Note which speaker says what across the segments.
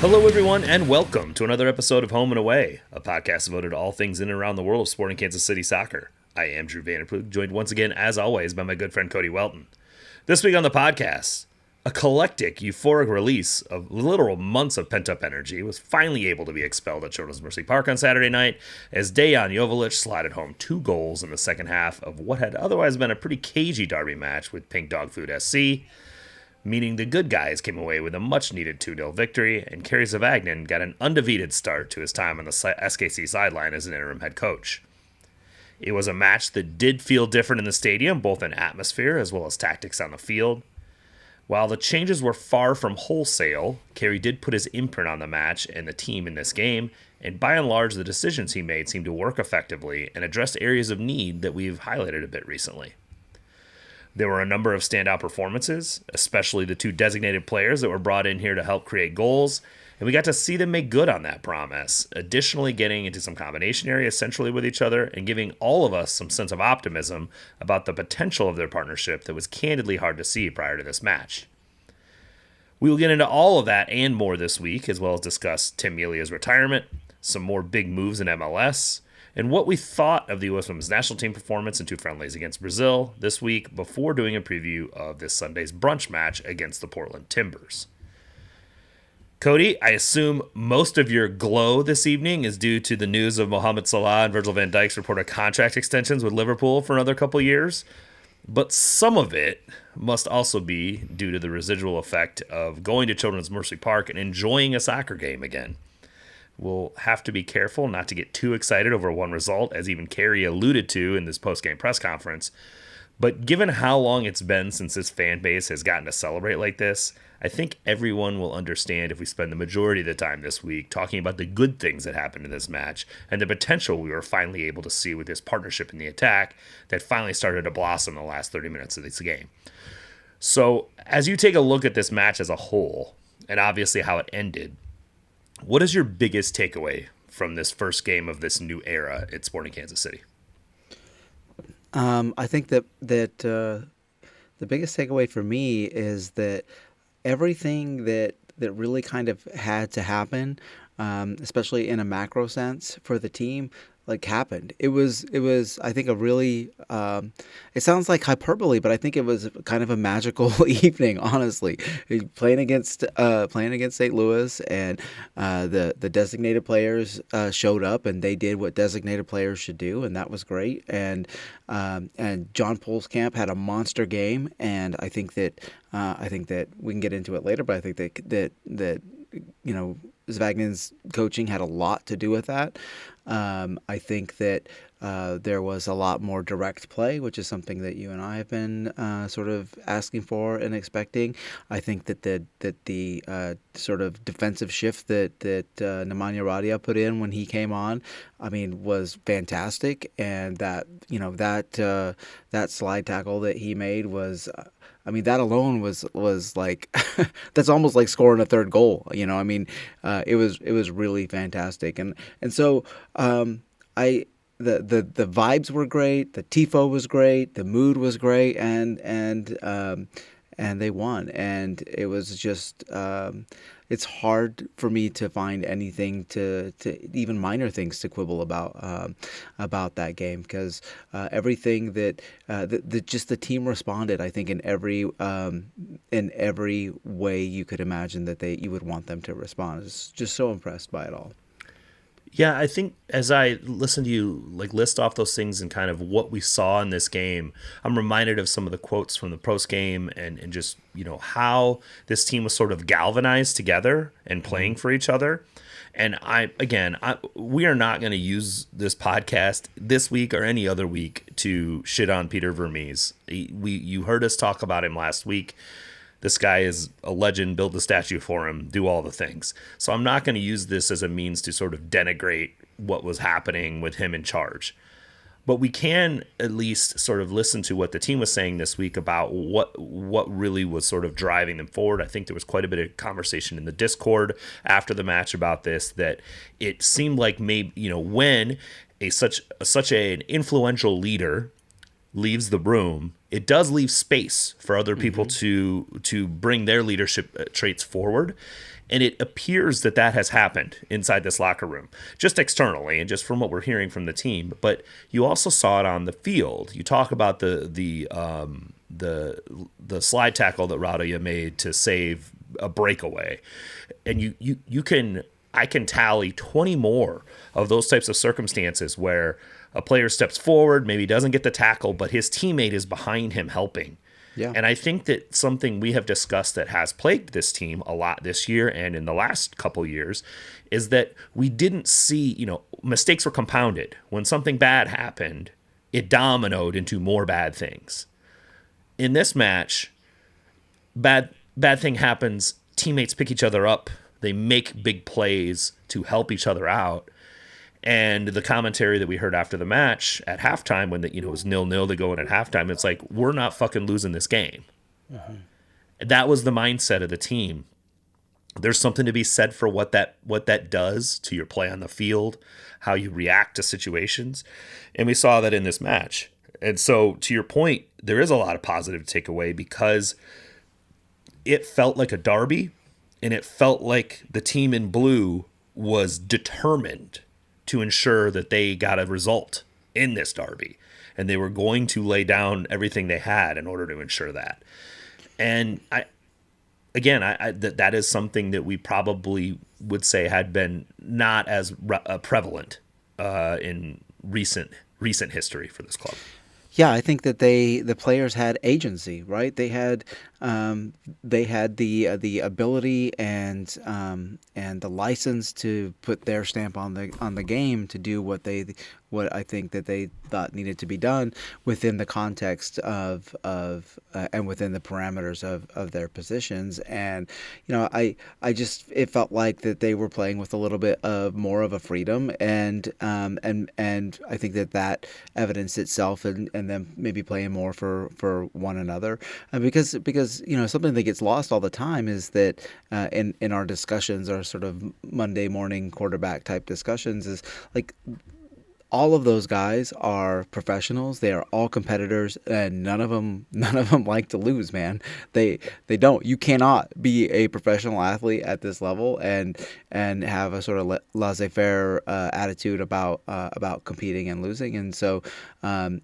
Speaker 1: Hello, everyone, and welcome to another episode of Home and Away, a podcast devoted to all things in and around the world of sporting Kansas City soccer. I am Drew Vanderplug, joined once again, as always, by my good friend Cody Welton. This week on the podcast, a eclectic, euphoric release of literal months of pent-up energy was finally able to be expelled at Children's Mercy Park on Saturday night as Dejan Joveljic slotted home 2 goals in the second half of what had otherwise been a pretty cagey derby match with Pink Dog Food SC. Meaning the good guys came away with a much-needed 2-0 victory, and Kerry Zavagnin got an undefeated start to his time on the SKC sideline as an interim head coach. It was a match that did feel different in the stadium, both in atmosphere as well as tactics on the field. While the changes were far from wholesale, Kerry did put his imprint on the match and the team in this game, and by and large the decisions he made seemed to work effectively and address areas of need that we've highlighted a bit recently. There were a number of standout performances, especially the 2 designated players that were brought in here to help create goals, and we got to see them make good on that promise, additionally getting into some combination areas centrally with each other and giving all of us some sense of optimism about the potential of their partnership that was candidly hard to see prior to this match. We will get into all of that and more this week, as well as discuss Tim Melia's retirement, some more big moves in MLS, and what we thought of the U.S. Women's National Team performance in 2 friendlies against Brazil this week before doing a preview of this Sunday's brunch match against the Portland Timbers. Cody, I assume most of your glow this evening is due to the news of Mohamed Salah and Virgil van Dijk's reported contract extensions with Liverpool for another couple years, but some of it must also be due to the residual effect of going to Children's Mercy Park and enjoying a soccer game again. We'll have to be careful not to get too excited over one result, as even Kerry alluded to in this post-game press conference. But given how long it's been since this fan base has gotten to celebrate like this, I think everyone will understand if we spend the majority of the time this week talking about the good things that happened in this match and the potential we were finally able to see with this partnership in the attack that finally started to blossom in the last 30 minutes of this game. So as you take a look at this match as a whole, and obviously how it ended, what is your biggest takeaway from this first game of this new era at Sporting Kansas City?
Speaker 2: I think that the biggest takeaway for me is that everything that really kind of had to happen, especially in a macro sense for the team, like happened. It was I think a really it sounds like hyperbole, but I think it was kind of a magical evening, honestly. Playing against St. Louis, and the designated players showed up and they did what designated players should do, and that was great. And John Polskamp had a monster game, and I think that we can get into it later, but I think that you know, Zavagnin's coaching had a lot to do with that. I think that there was a lot more direct play, which is something that you and I have been sort of asking for and expecting. I think that the sort of defensive shift that Nemanja Radia put in when he came on, I mean, was fantastic, and that slide tackle that he made was. I mean, that alone was like that's almost like scoring a third goal. You know, I mean, it was really fantastic, and so the vibes were great, the tifo was great, the mood was great, and they won, and it was just. It's hard for me to find anything to even minor things to quibble about that game, because everything that just the team responded, I think, in every way you could imagine that you would want them to respond. I was just so impressed by it all.
Speaker 1: Yeah, I think as I listen to you like list off those things and kind of what we saw in this game, I'm reminded of some of the quotes from the post game and just, you know, how this team was sort of galvanized together and playing for each other. And we are not going to use this podcast this week or any other week to shit on Peter Vermees. You heard us talk about him last week. This guy is a legend, build a statue for him, do all the things. So I'm not going to use this as a means to sort of denigrate what was happening with him in charge. But we can at least sort of listen to what the team was saying this week about what really was sort of driving them forward. I think there was quite a bit of conversation in the Discord after the match about this, that it seemed like maybe, you know, when such an influential leader leaves the room, it does leave space for other people to bring their leadership traits forward. And it appears that that has happened inside this locker room, just externally and just from what we're hearing from the team. But you also saw it on the field. You talk about the slide tackle that Radoja made to save a breakaway, and I can tally 20 more of those types of circumstances where a player steps forward, maybe doesn't get the tackle, but his teammate is behind him helping.
Speaker 2: Yeah.
Speaker 1: And I think that something we have discussed that has plagued this team a lot this year and in the last couple years is that we didn't see, mistakes were compounded. When something bad happened, it dominoed into more bad things. In this match, bad thing happens, teammates pick each other up, they make big plays to help each other out. And the commentary that we heard after the match at halftime, when it was 0-0 to go in at halftime, it's like, we're not fucking losing this game. Mm-hmm. That was the mindset of the team. There's something to be said for what that does to your play on the field, how you react to situations. And we saw that in this match. And so, to your point, there is a lot of positive to take away because it felt like a derby, and it felt like the team in blue was determined to ensure that they got a result in this derby, and they were going to lay down everything they had in order to ensure that. And that is something that we probably would say had been not as prevalent in recent history for this club.
Speaker 2: Yeah, I think that the players had agency, right? They had the ability and the license to put their stamp on the game, to do what I think that they thought needed to be done within the context of and within the parameters of their positions. And it felt like that they were playing with a little bit of more of a freedom, and I think that evidenced itself and them maybe playing more for one another, because something that gets lost all the time is that in our discussions, our sort of Monday morning quarterback type discussions, is like, all of those guys are professionals. They are all competitors, and none of them like to lose, man. They don't. You cannot be a professional athlete at this level and have a sort of laissez-faire attitude about competing and losing. And so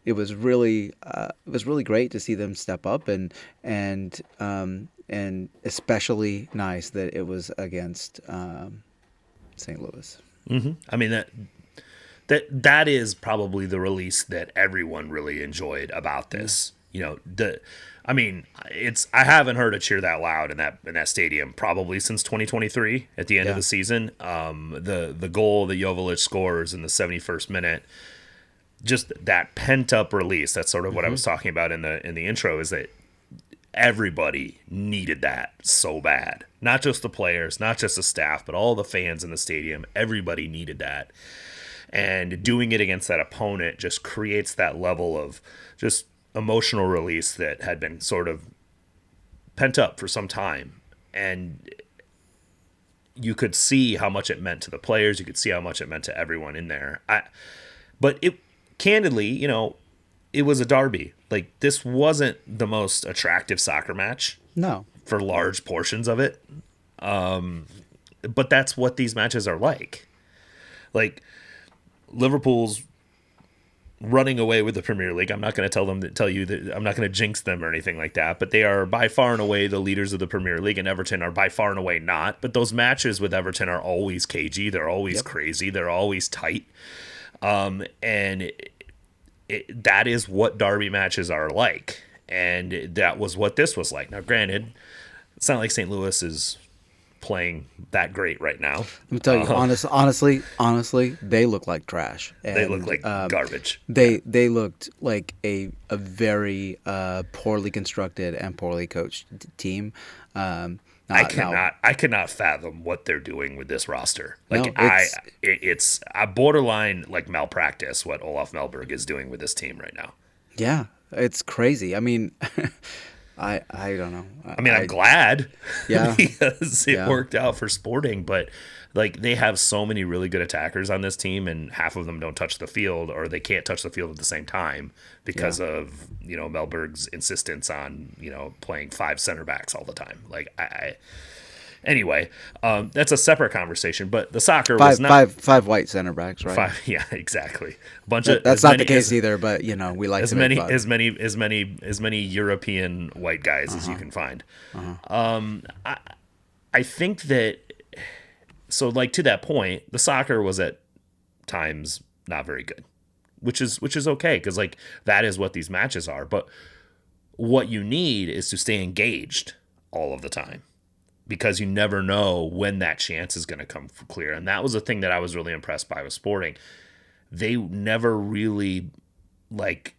Speaker 2: it was really great to see them step up, and especially nice that it was against St. Louis.
Speaker 1: Mm-hmm. I mean that is probably the release that everyone really enjoyed about this. I haven't heard a cheer that loud in that stadium probably since 2023 at the end of the season. The goal that Joveljic scores in the 71st minute, just that pent up release. That's sort of what I was talking about in the intro, is that everybody needed that so bad. Not just the players, not just the staff, but all the fans in the stadium. Everybody needed that. And doing it against that opponent just creates that level of just emotional release that had been sort of pent up for some time. And you could see how much it meant to the players. You could see how much it meant to everyone in there. But it, candidly, it was a derby. Like, this wasn't the most attractive soccer match.
Speaker 2: No.
Speaker 1: For large portions of it. But that's what these matches are like. Like, Liverpool's running away with the Premier League. I'm not going to tell you that I'm not going to jinx them or anything like that, but they are by far and away the leaders of the Premier League, and Everton are by far and away not. But those matches with Everton are always cagey. They're always crazy. They're always tight. And that is what derby matches are like. And that was what this was like. Now, granted, it's not like St. Louis is playing that great right now.
Speaker 2: Let me tell you, honestly, they look like trash. And,
Speaker 1: they look like garbage.
Speaker 2: They looked like a very poorly constructed and poorly coached team.
Speaker 1: I cannot fathom what they're doing with this roster. Like, it's a borderline like malpractice what Olaf Melberg is doing with this team right now.
Speaker 2: Yeah, it's crazy. I mean, I don't know.
Speaker 1: I'm glad.
Speaker 2: Yeah.
Speaker 1: Because it worked out for Sporting, but like, they have so many really good attackers on this team, and half of them don't touch the field, or they can't touch the field at the same time because of, Melberg's insistence on, playing 5 center backs all the time. Like, Anyway, that's a separate conversation. But the soccer was not
Speaker 2: five white center backs, right?
Speaker 1: five. Yeah, exactly.
Speaker 2: That's not the case either, but we like
Speaker 1: as
Speaker 2: to
Speaker 1: many
Speaker 2: make fun.
Speaker 1: as many European white guys as you can find. I think that so like to that point, the soccer was at times not very good, which is okay because like that is what these matches are. But what you need is to stay engaged all of the time because you never know when that chance is going to come clear. And that was the thing that I was really impressed by with Sporting. They never really like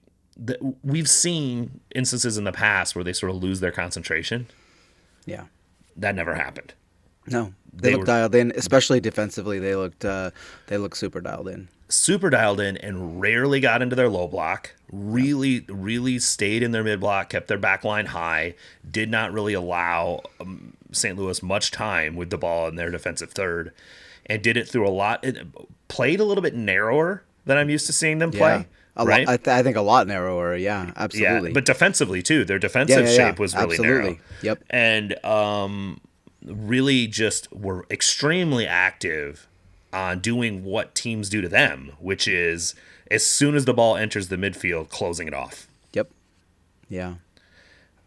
Speaker 1: we've seen instances in the past where they sort of lose their concentration.
Speaker 2: Yeah,
Speaker 1: that never happened.
Speaker 2: No, they looked dialed in, especially defensively. They looked super dialed in.
Speaker 1: Super dialed in and rarely got into their low block. Really stayed in their mid block, kept their back line high, did not really allow St. Louis much time with the ball in their defensive third, and did it through a lot. It played a little bit narrower than I'm used to seing them play.
Speaker 2: Yeah.
Speaker 1: Right?
Speaker 2: I think a lot narrower. Yeah, absolutely.
Speaker 1: Yeah, but defensively too. Their defensive shape was really narrow.
Speaker 2: Yep.
Speaker 1: And really just were extremely active on doing what teams do to them, which is as soon as the ball enters the midfield, closing it off.
Speaker 2: Yep. Yeah.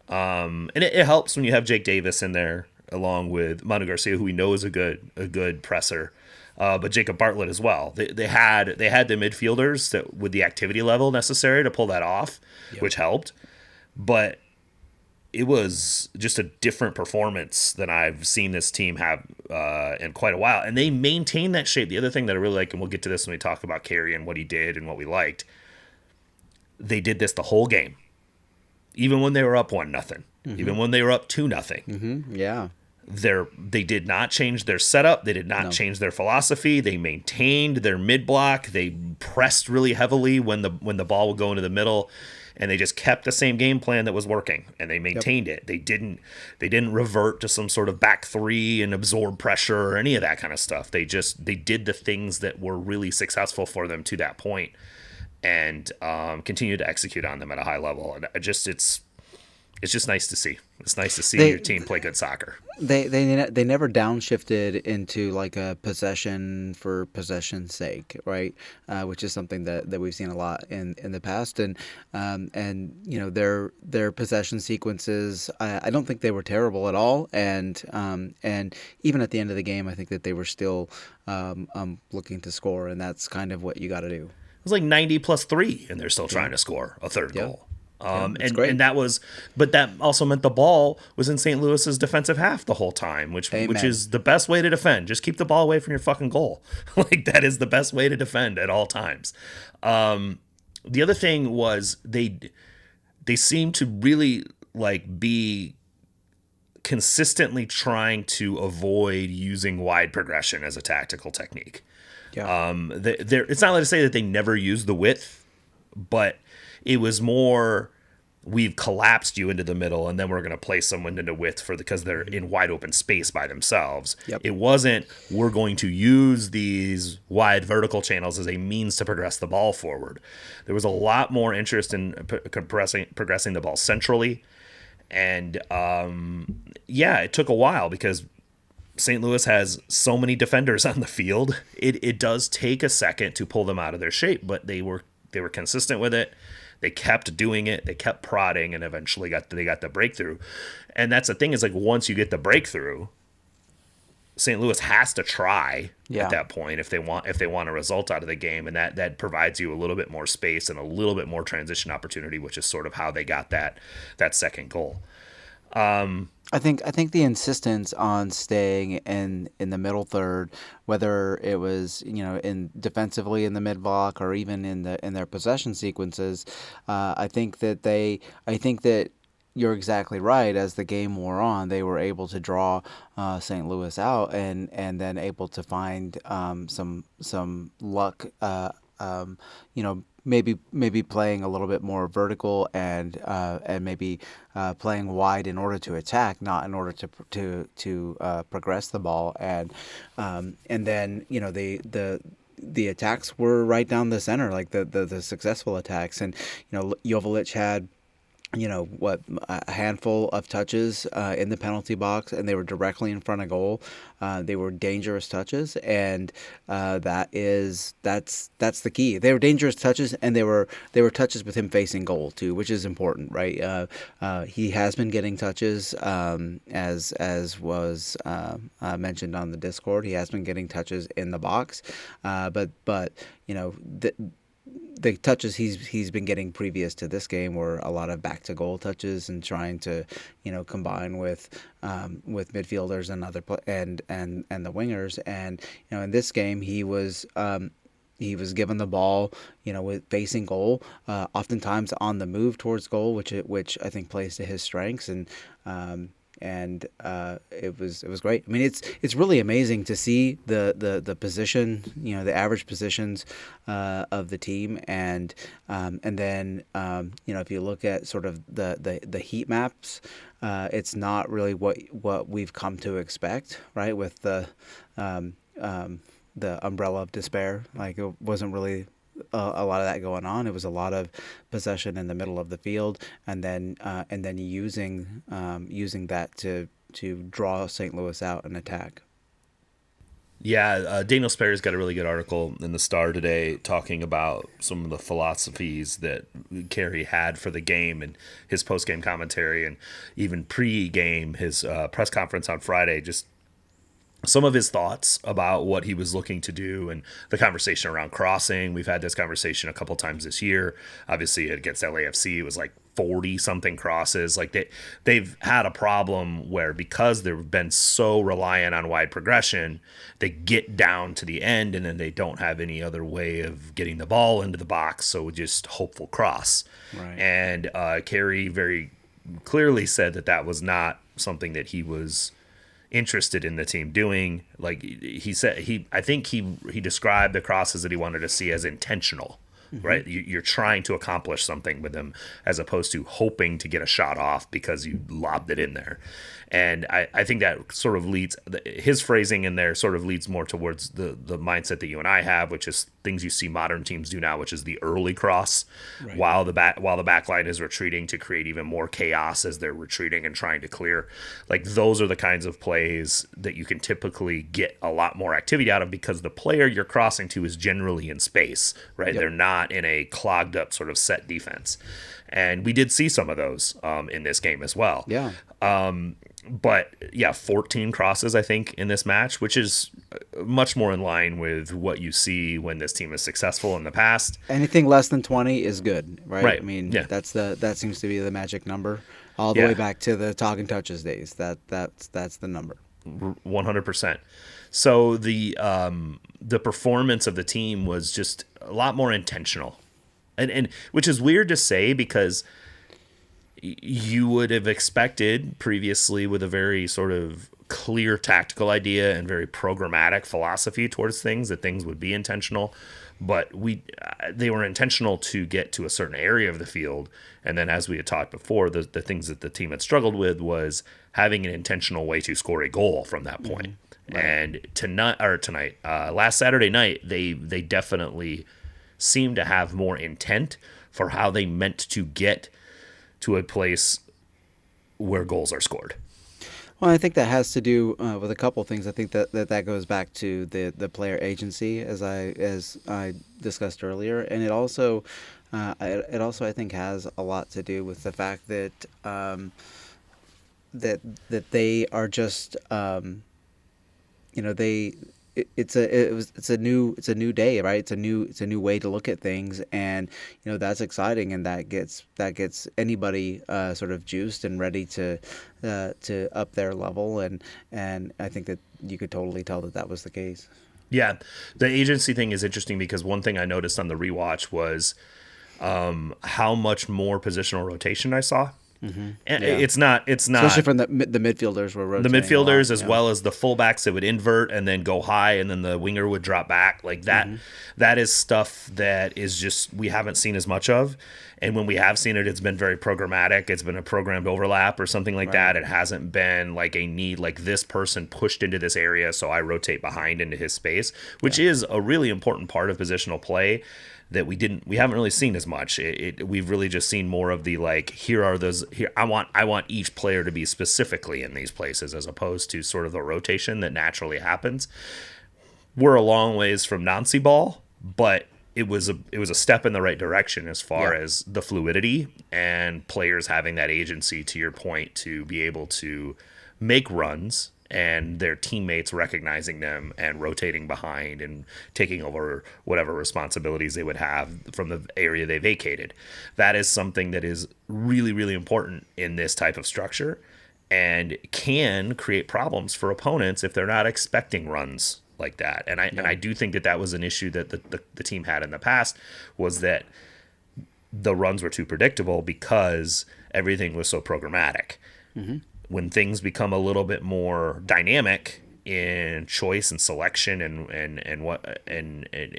Speaker 1: And it helps when you have Jake Davis in there along with Manu Garcia, who we know is a good presser, but Jacob Bartlett as well. They had the midfielders that with the activity level necessary to pull that off, which helped. But it was just a different performance than I've seen this team have in quite a while. And they maintained that shape. The other thing that I really like, and we'll get to this when we talk about Kerry and what he did and what we liked, they did this the whole game. Even when they were up 1-0. Even when they were up 2-0.
Speaker 2: Yeah.
Speaker 1: They did not change their setup. They did not change their philosophy. They maintained their mid block. They pressed really heavily when the ball would go into the middle. And they just kept the same game plan that was working, and they maintained it. They didn't revert to some sort of back three and absorb pressure or any of that kind of stuff. They did the things that were really successful for them to that point, and continued to execute on them at a high level. And it's just nice to see. It's nice to see your team play good soccer.
Speaker 2: They never downshifted into like a possession for possession's sake, right? Which is something that we've seen a lot in the past, and their possession sequences. I don't think they were terrible at all, and even at the end of the game, I think that they were still looking to score, and that's kind of what you got to do.
Speaker 1: It was like 90+3, and they're still trying to score a third goal. And that was, but that also meant the ball was in St. Louis's defensive half the whole time, which is the best way to defend. Just keep the ball away from your fucking goal. Like that is the best way to defend at all times. The other thing was they seemed to really like be consistently trying to avoid using wide progression as a tactical technique. Yeah. It's not like to say that they never used the width, but it was more, we've collapsed you into the middle, and then we're going to play someone into width because they're in wide open space by themselves. Yep. It wasn't, we're going to use these wide vertical channels as a means to progress the ball forward. There was a lot more interest in progressing the ball centrally. And it took a while because St. Louis has so many defenders on the field. It does take a second to pull them out of their shape, but they were consistent with it. They kept doing it. They kept prodding, and eventually they got the breakthrough. And that's the thing is like once you get the breakthrough, St. Louis has to try at that point if they want a result out of the game, and that provides you a little bit more space and a little bit more transition opportunity, which is sort of how they got that second goal.
Speaker 2: I think the insistence on staying in the middle third, whether it was in defensively in the mid block or even in their possession sequences, I think that you're exactly right. As the game wore on, they were able to draw St. Louis out and then able to find some luck. Maybe playing a little bit more vertical and maybe playing wide in order to attack, not in order to progress the ball. And then the attacks were right down the center, like the successful attacks. And Joveljic had a handful of touches in the penalty box, and they were directly in front of goal. They were dangerous touches, and that's the key. They were dangerous touches, and they were touches with him facing goal too, which is important, right? He has been getting touches, as was mentioned on the Discord. He has been getting touches in the box, but the touches he's been getting previous to this game were a lot of back to goal touches and trying to combine with midfielders and and the wingers, and in this game he was given the ball with facing goal, oftentimes on the move towards goal, which I think plays to his strengths, and it was great. I mean, it's really amazing to see the position, the average positions of the team, and then if you look at sort of the heat maps, it's not really what we've come to expect, right? With the umbrella of despair, like it wasn't really a lot of that going on. It was a lot of possession in the middle of the field, and then using that to draw St. Louis out and attack.
Speaker 1: Yeah, Daniel Sperry's got a really good article in the Star today talking about some of the philosophies that Kerry had for the game, and his post-game commentary, and even pre-game, his press conference on Friday, just some of his thoughts about what he was looking to do, and the conversation around crossing. We've had this conversation a couple times this year. Obviously, against LAFC, it was like 40-something crosses. Like they've had a problem where, because they've been so reliant on wide progression, they get down to the end and then they don't have any other way of getting the ball into the box, so just hopeful cross.
Speaker 2: Right.
Speaker 1: And Kerry very clearly said that was not something that he was interested in the team doing. Like he said, I think he described the crosses that he wanted to see as intentional. Mm-hmm. Right? You're trying to accomplish something with them, as opposed to hoping to get a shot off because you lobbed it in there. And I think that sort of leads, his phrasing in there sort of leads more towards the mindset that you and I have, which is things you see modern teams do now, which is the early cross, right, while the back line is retreating, to create even more chaos as they're retreating and trying to clear. Like, those are the kinds of plays that you can typically get a lot more activity out of, because the player you're crossing to is generally in space, right? Yep. They're not in a clogged up sort of set defense. And we did see some of those in this game as well.
Speaker 2: Yeah.
Speaker 1: But yeah, 14 crosses, I think, in this match, which is much more in line with what you see when this team is successful in the past.
Speaker 2: Anything less than 20 is good, right?
Speaker 1: Right.
Speaker 2: I mean,
Speaker 1: yeah.
Speaker 2: that seems to be the magic number, all the way back to the talking touches days. That's the number.
Speaker 1: 100%. So the performance of the team was just a lot more intentional, and which is weird to say, because you would have expected previously, with a very sort of clear tactical idea and very programmatic philosophy towards things, that things would be intentional. But they were intentional to get to a certain area of the field. And then, as we had talked before, the things that the team had struggled with was having an intentional way to score a goal from that point. Mm-hmm. Right. And last Saturday night, they definitely seemed to have more intent for how they meant to get to a place where goals are scored.
Speaker 2: Well, I think that has to do with a couple of things. I think that goes back to the player agency, as I discussed earlier, and it also I think has a lot to do with the fact that that they are just It's a new day, right? It's a new way to look at things, and that's exciting, and that gets anybody sort of juiced and ready to up their level, and I think that you could totally tell that was the case.
Speaker 1: Yeah, the agency thing is interesting, because one thing I noticed on the rewatch was how much more positional rotation I saw. Mm-hmm. And
Speaker 2: yeah.
Speaker 1: It's not
Speaker 2: especially from the midfielders were rotating.
Speaker 1: The midfielders, as well as the fullbacks that would invert and then go high, and then the winger would drop back like that. Mm-hmm. That is stuff that is just, we haven't seen as much of. And when we have seen it, it's been very programmatic. It's been a programmed overlap or something like that. It hasn't been like a need, like this person pushed into this area, so I rotate behind into his space, which is a really important part of positional play. that we haven't really seen as much. We've really just seen more of the like, here I want each player to be specifically in these places, as opposed to sort of the rotation that naturally happens. We're a long ways from Nancy ball, but it was a step in the right direction as far as the fluidity and players having that agency, to your point, to be able to make runs and their teammates recognizing them and rotating behind and taking over whatever responsibilities they would have from the area they vacated. That is something that is really, really important in this type of structure and can create problems for opponents if they're not expecting runs like that. And I do think that was an issue that the team had in the past, was that the runs were too predictable because everything was so programmatic. Mm-hmm. When things become a little bit more dynamic in choice and selection and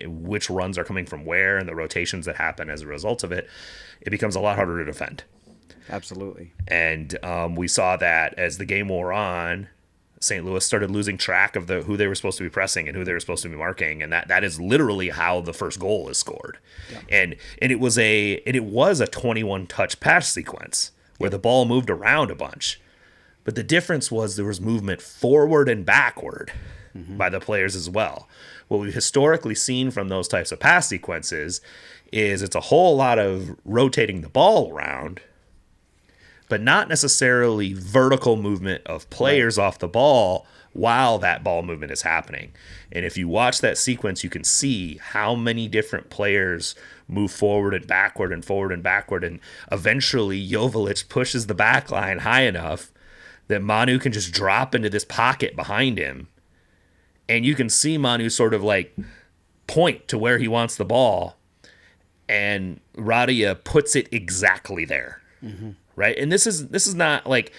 Speaker 1: which runs are coming from where and the rotations that happen as a result of it, it becomes a lot harder to defend.
Speaker 2: Absolutely.
Speaker 1: And we saw that as the game wore on, St. Louis started losing track of who they were supposed to be pressing and who they were supposed to be marking, and that is literally how the first goal is scored. Yeah. And it was a 21 touch pass sequence where the ball moved around a bunch. But the difference was there was movement forward and backward by the players as well. What we've historically seen from those types of pass sequences is it's a whole lot of rotating the ball around, but not necessarily vertical movement of players off the ball while that ball movement is happening. And if you watch that sequence, you can see how many different players move forward and backward and forward and backward. And eventually Joveljic pushes the back line high enough that Manu can just drop into this pocket behind him. And you can see Manu sort of like point to where he wants the ball. And Radia puts it exactly there. Mm-hmm. Right? And this is not like...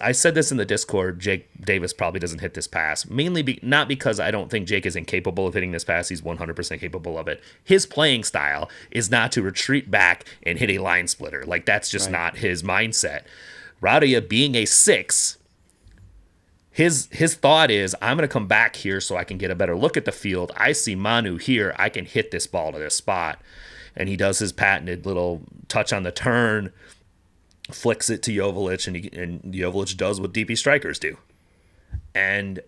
Speaker 1: I said this in the Discord. Jake Davis probably doesn't hit this pass, mainly not because I don't think Jake is incapable of hitting this pass. He's 100% capable of it. His playing style is not to retreat back and hit a line splitter. Like, that's just not his mindset. Radia, being a 6, his thought is, I'm going to come back here so I can get a better look at the field. I see Manu here. I can hit this ball to this spot. And he does his patented little touch on the turn, flicks it to Joveljic, and Joveljic does what DP strikers do. And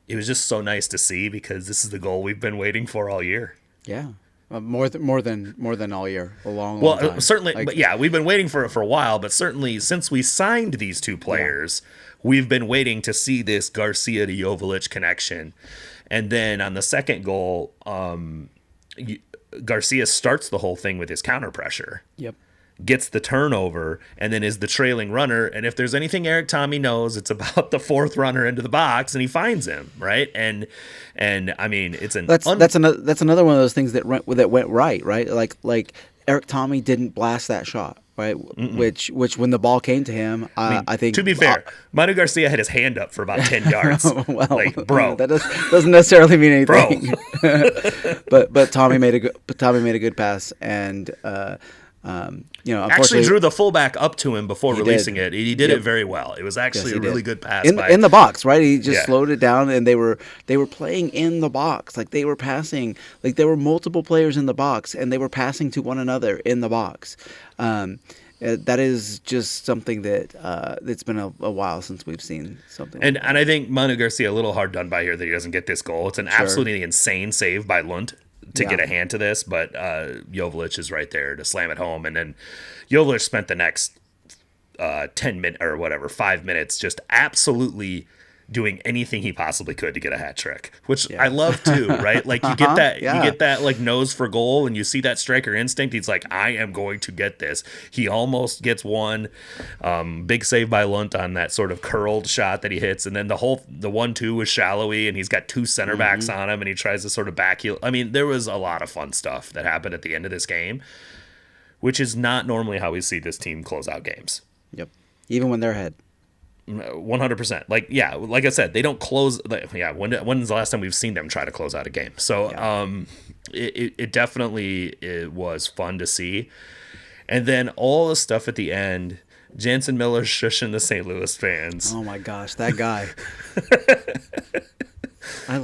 Speaker 1: it was just so nice to see, because this is the goal we've been waiting for all year.
Speaker 2: Yeah. More than all year. A long time.
Speaker 1: Certainly, but yeah, we've been waiting for it for a while, but certainly since we signed these two players, we've been waiting to see this Garcia to Joveljic connection. And then on the second goal, Garcia starts the whole thing with his counter pressure. Yep. Gets the turnover, and then is the trailing runner. And if there's anything Eric Tommy knows, it's about the fourth runner into the box, and he finds him, right? And I mean, it's that's
Speaker 2: another one of those things that went right? Like Eric Tommy didn't blast that shot, right? Which when the ball came to him, I think,
Speaker 1: to be fair, Manu Garcia had his hand up for about 10 yards.
Speaker 2: Well,
Speaker 1: like, bro,
Speaker 2: that doesn't necessarily mean anything. but Tommy made a good pass, and
Speaker 1: actually drew the fullback up to him before releasing it. He did it very well. It was actually a really good pass
Speaker 2: in the box, right? He just slowed it down, and they were playing in the box. Like, they were passing, like there were multiple players in the box, and they were passing to one another in the box. That is just something that it's been a while since we've seen something.
Speaker 1: And I think Manu Garcia a little hard done by here that he doesn't get this goal. It's an absolutely insane save by Lund to get a hand to this, but Joveljic is right there to slam it home. And then Joveljic spent the next 10 minutes or whatever, 5 minutes just absolutely doing anything he possibly could to get a hat trick, which I love too, right? Like, you get that, you get that like nose for goal, and you see that striker instinct. He's like, I am going to get this. He almost gets one. Big save by Lunt on that sort of curled shot that he hits, and then the 1-2 was shallowy, and he's got two center backs on him, and he tries to sort of back heel. I mean, there was a lot of fun stuff that happened at the end of this game, which is not normally how we see this team close out games.
Speaker 2: Yep, even when they're ahead.
Speaker 1: 100%. Like I said, they don't close. When's the last time we've seen them try to close out a game? So it definitely was fun to see. And then all the stuff at the end, Jansen Miller shushing the St. Louis fans.
Speaker 2: Oh my gosh, that guy.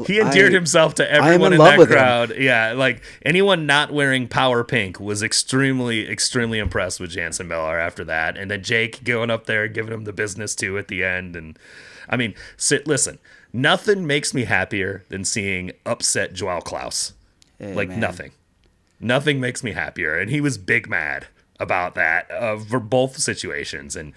Speaker 1: He endeared himself to everyone in that crowd. Yeah, like anyone not wearing power pink was extremely, extremely impressed with Jansen Bellar after that. And then Jake going up there, giving him the business too at the end. And I mean, listen, nothing makes me happier than seeing upset Joao Klaus. Like nothing. Nothing makes me happier. And he was big mad about that for both situations. And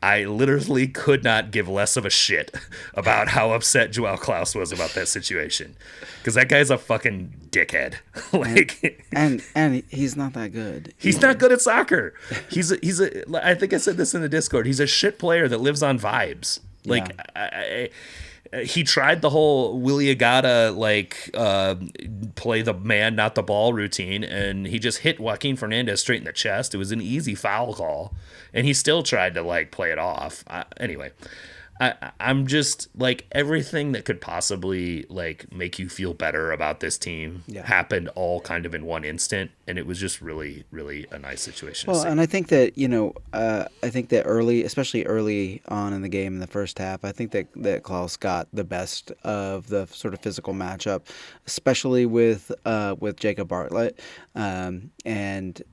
Speaker 1: I literally could not give less of a shit about how upset Joao Klaus was about that situation, because that guy's a fucking dickhead.
Speaker 2: and he's not that good.
Speaker 1: He's not good at soccer. He's a. I think I said this in the Discord. He's a shit player that lives on vibes. Like he tried the whole Willie Agata play the man not the ball routine, and he just hit Joaquin Fernandez straight in the chest. It was an easy foul call, and he still tried to play it off. Anyway, I'm just everything that could possibly make you feel better about this team happened all kind of in one instant, and it was just really, really a nice situation.
Speaker 2: Well, and I think that especially early on in the game in the first half, I think that Klaus got the best of the sort of physical matchup, especially with Jacob Bartlett, and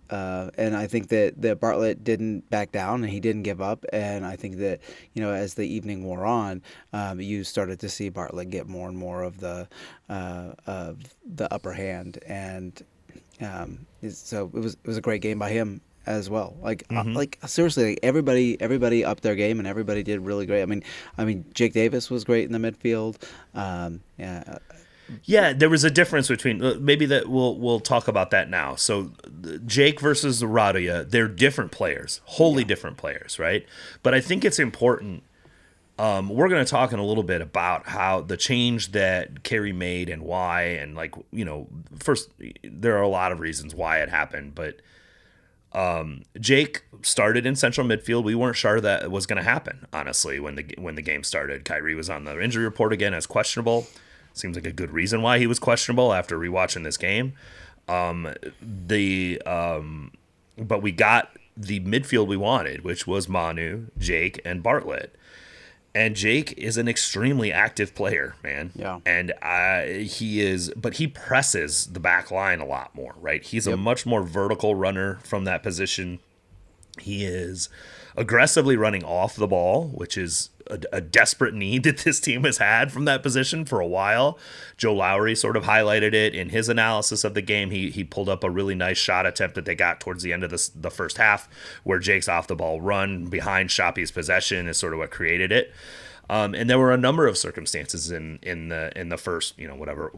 Speaker 2: I think that Bartlett didn't back down and he didn't give up, and I think that as the evening wore on, you started to see Bartlett get more and more of the upper hand, and so it was a great game by him as well. Seriously, everybody upped their game and everybody did really great. I mean, Jake Davis was great in the midfield.
Speaker 1: Yeah, there was a difference between maybe that we'll talk about that now. So Jake versus Radia, they're different players, wholly different players, right? But I think it's important. We're going to talk in a little bit about how the change that Kerry made and why, and first there are a lot of reasons why it happened, but Jake started in central midfield. We weren't sure that was going to happen, honestly, when the game started. Kyrie was on the injury report again as questionable. Seems like a good reason why he was questionable after rewatching this game. But we got the midfield we wanted, which was Manu, Jake, and Bartlett. And Jake is an extremely active player, man. Yeah. And but he presses the back line a lot more, right? He's a much more vertical runner from that position. He is aggressively running off the ball, which is a desperate need that this team has had from that position for a while. Joe Lowry sort of highlighted it in his analysis of the game. He pulled up a really nice shot attempt that they got towards the end of the first half, where Jake's off the ball run behind Shoppy's possession is sort of what created it. And there were a number of circumstances in the first,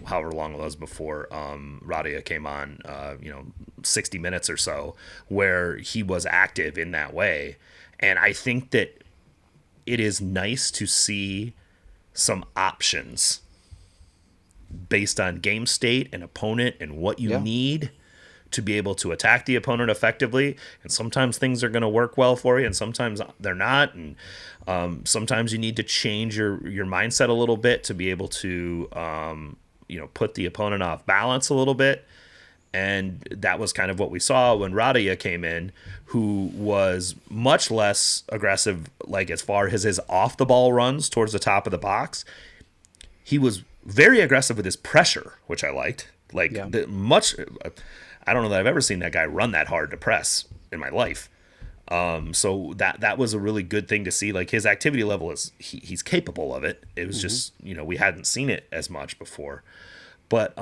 Speaker 1: however long it was before Radia came on, 60 minutes or so, where he was active in that way. And I think that it is nice to see some options based on game state and opponent and what you need to be able to attack the opponent effectively. And sometimes things are going to work well for you, and sometimes they're not. And sometimes you need to change your mindset a little bit to be able to put the opponent off balance a little bit. And that was kind of what we saw when Radia came in, who was much less aggressive, as far as his off-the-ball runs towards the top of the box. He was very aggressive with his pressure, which I liked. I don't know that I've ever seen that guy run that hard to press in my life. So that was a really good thing to see. His activity level he's capable of it. It was just, we hadn't seen it as much before. But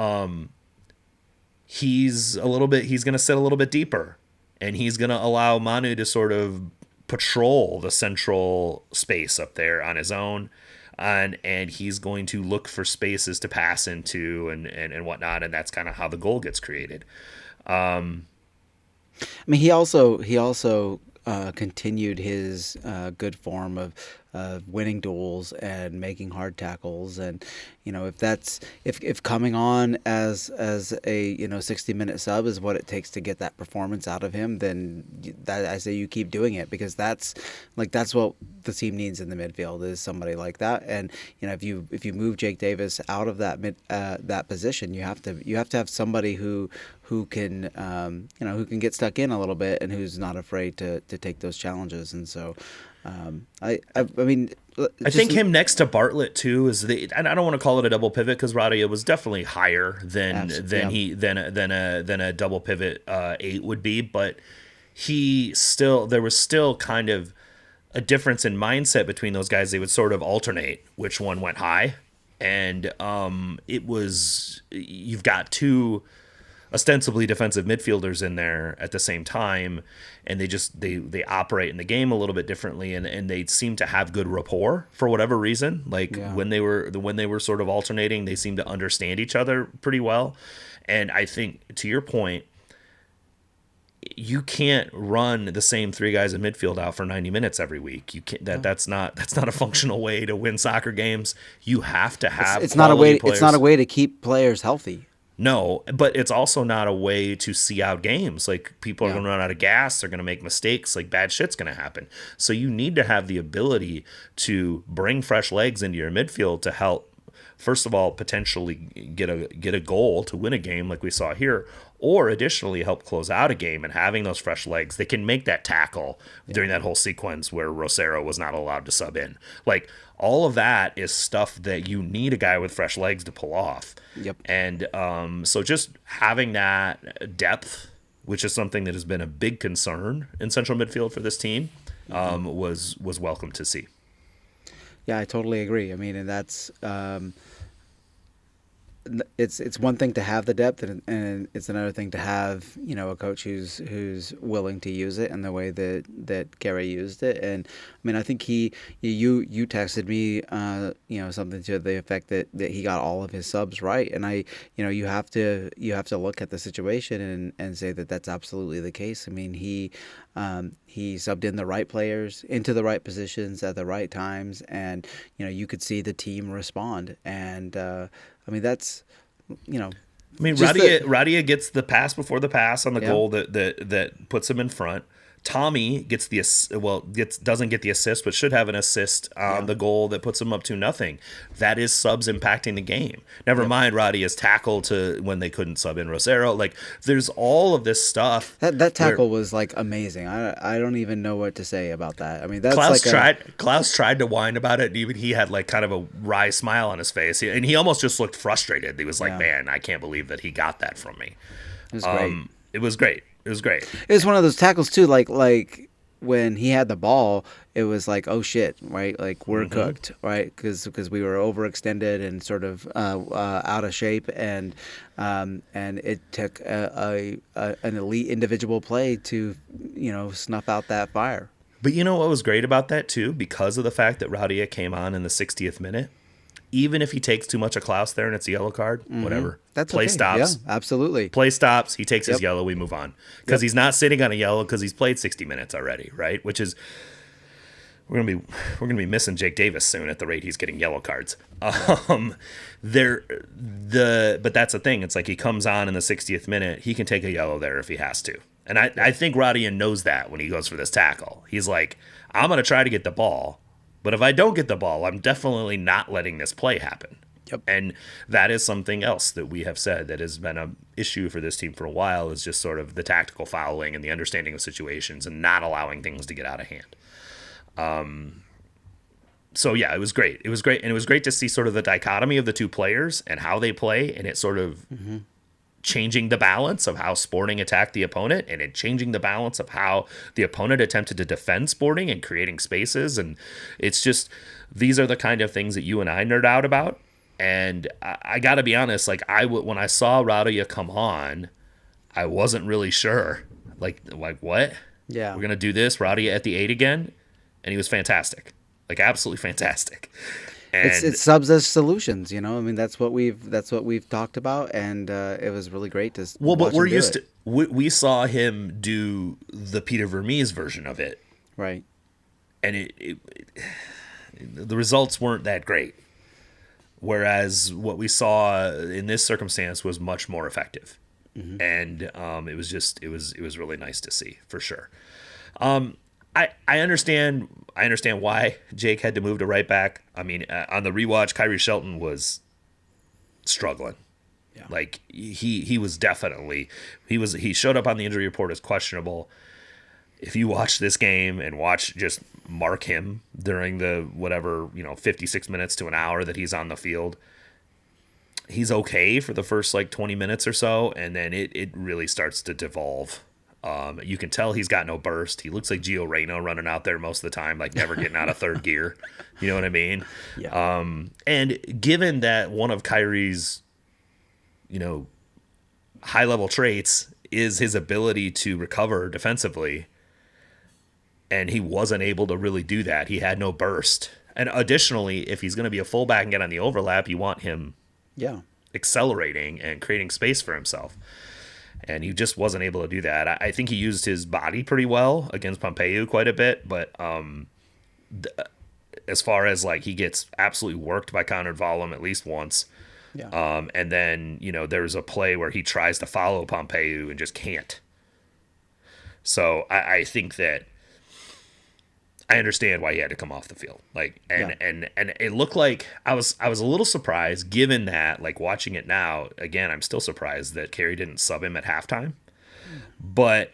Speaker 1: he's going to sit a little bit deeper, and he's going to allow Manu to sort of patrol the central space up there on his own. And he's going to look for spaces to pass into and whatnot. And that's kind of how the goal gets created.
Speaker 2: He also continued his good form of winning duels and making hard tackles, and if coming on as a 60-minute sub is what it takes to get that performance out of him, then I say you keep doing it, because that's what the team needs in the midfield, is somebody like that. And if you move Jake Davis out of that position, you have to have somebody who can get stuck in a little bit and who's not afraid to take those challenges. And so I mean,
Speaker 1: I think him next to Bartlett too is and I don't want to call it a double pivot because Radia was definitely higher than a double pivot 8 would be, but there was still kind of a difference in mindset between those guys. They would sort of alternate which one went high, and you've got two ostensibly defensive midfielders in there at the same time, and they operate in the game a little bit differently, and they seem to have good rapport for whatever reason. When they were sort of alternating, they seem to understand each other pretty well. And I think, to your point, you can't run the same three guys in midfield out for 90 minutes every week. You can't. That's not a functional way to win soccer games. You have to have.
Speaker 2: It's not a way. Players. It's not a way to keep players healthy.
Speaker 1: No, but it's also not a way to see out games. Like, people are going to run out of gas. They're going to make mistakes. Like, bad shit's going to happen. So you need to have the ability to bring fresh legs into your midfield to help, first of all, potentially get a goal to win a game like we saw here, or additionally help close out a game. And having those fresh legs, they can make that tackle during that whole sequence where Rosero was not allowed to sub in. Like, all of that is stuff that you need a guy with fresh legs to pull off.
Speaker 2: Yep.
Speaker 1: And so just having that depth, which is something that has been a big concern in central midfield for this team, was welcome to see.
Speaker 2: Yeah, I totally agree. I mean, and that's it's one thing to have the depth, and it's another thing to have, a coach who's willing to use it in the way that Kerry used it. And I mean, I think you texted me something to the effect that he got all of his subs right, and you have to look at the situation and say that that's absolutely the case. I mean, he subbed in the right players into the right positions at the right times, and you could see the team respond. And I mean, that's,
Speaker 1: I mean, Radia gets the pass before the pass on the goal that puts him in front. Tommy doesn't get the assist, but should have an assist on the goal that puts him up 2-0. That is subs impacting the game. Never mind Radia's tackle to when they couldn't sub in Rosero. Like, there's all of this stuff.
Speaker 2: That tackle was like amazing. I don't even know what to say about that. I mean, that's
Speaker 1: Klaus tried to whine about it, and even he had like kind of a wry smile on his face, and he almost just looked frustrated. He was like, "Man, I can't believe that he got that from me."
Speaker 2: It was great.
Speaker 1: It was great. It was great.
Speaker 2: It was one of those tackles too, like when he had the ball, it was like, oh shit, right? Like, we're cooked, right? Because we were overextended and sort of out of shape, and it took an elite individual play to snuff out that fire.
Speaker 1: But you know what was great about that too, because of the fact that Radia came on in the 60th minute. Even if he takes too much of Klaus there and it's a yellow card, whatever.
Speaker 2: That's
Speaker 1: play
Speaker 2: okay.
Speaker 1: stops.
Speaker 2: Yeah, absolutely.
Speaker 1: Play stops. He takes his yellow. We move on because he's not sitting on a yellow because he's played 60 minutes already, right? Which is we're gonna be missing Jake Davis soon at the rate he's getting yellow cards. But that's the thing. It's like he comes on in the 60th minute. He can take a yellow there if he has to, and I think Radia knows that when he goes for this tackle. He's like, I'm gonna try to get the ball. But if I don't get the ball, I'm definitely not letting this play happen.
Speaker 2: Yep.
Speaker 1: And that is something else that we have said that has been an issue for this team for a while, is just sort of the tactical fouling and the understanding of situations and not allowing things to get out of hand. So, yeah, it was great. It was great. And it was great to see sort of the dichotomy of the two players and how they play, and it sort of changing the balance of how Sporting attacked the opponent, and it changing the balance of how the opponent attempted to defend Sporting and creating spaces. And it's just, these are the kind of things that you and I nerd out about. And I got to be honest, like, when I saw Radia come on, I wasn't really sure. Like what?
Speaker 2: Yeah.
Speaker 1: We're going to do this, Radia at the 8 again? And he was fantastic. Like, absolutely fantastic. And
Speaker 2: it's subs as solutions, I mean, that's what we've talked about, and it was really great to.
Speaker 1: Well, but we're used to. We saw him do the Peter Vermees version of it,
Speaker 2: right? And
Speaker 1: the results weren't that great. Whereas what we saw in this circumstance was much more effective, and it was really nice to see, for sure. I understand why Jake had to move to right back. I mean, on the rewatch, Kyrie Shelton was struggling. Yeah. Like, he was definitely he showed up on the injury report as questionable. if you watch this game and just mark him during the whatever, 56 minutes to an hour that he's on the field, he's okay for the first like 20 minutes or so, and then it really starts to devolve. You can tell he's got no burst. He looks like Gio Reyna running out there most of the time, like never getting out of third gear. You know what I mean?
Speaker 2: Yeah.
Speaker 1: And given that one of Kyrie's, high level traits is his ability to recover defensively, and he wasn't able to really do that. He had no burst. And additionally, if he's going to be a fullback and get on the overlap, you want him accelerating and creating space for himself. And he just wasn't able to do that. I think he used his body pretty well against Pompeu quite a bit, but as far as like he gets absolutely worked by Conrad Vollum at least once.
Speaker 2: Yeah.
Speaker 1: And then, there's a play where he tries to follow Pompeu and just can't. So I think that I understand why he had to come off the field. And it looked like I was a little surprised given that, like, watching it now, again, I'm still surprised that Kerry didn't sub him at halftime. But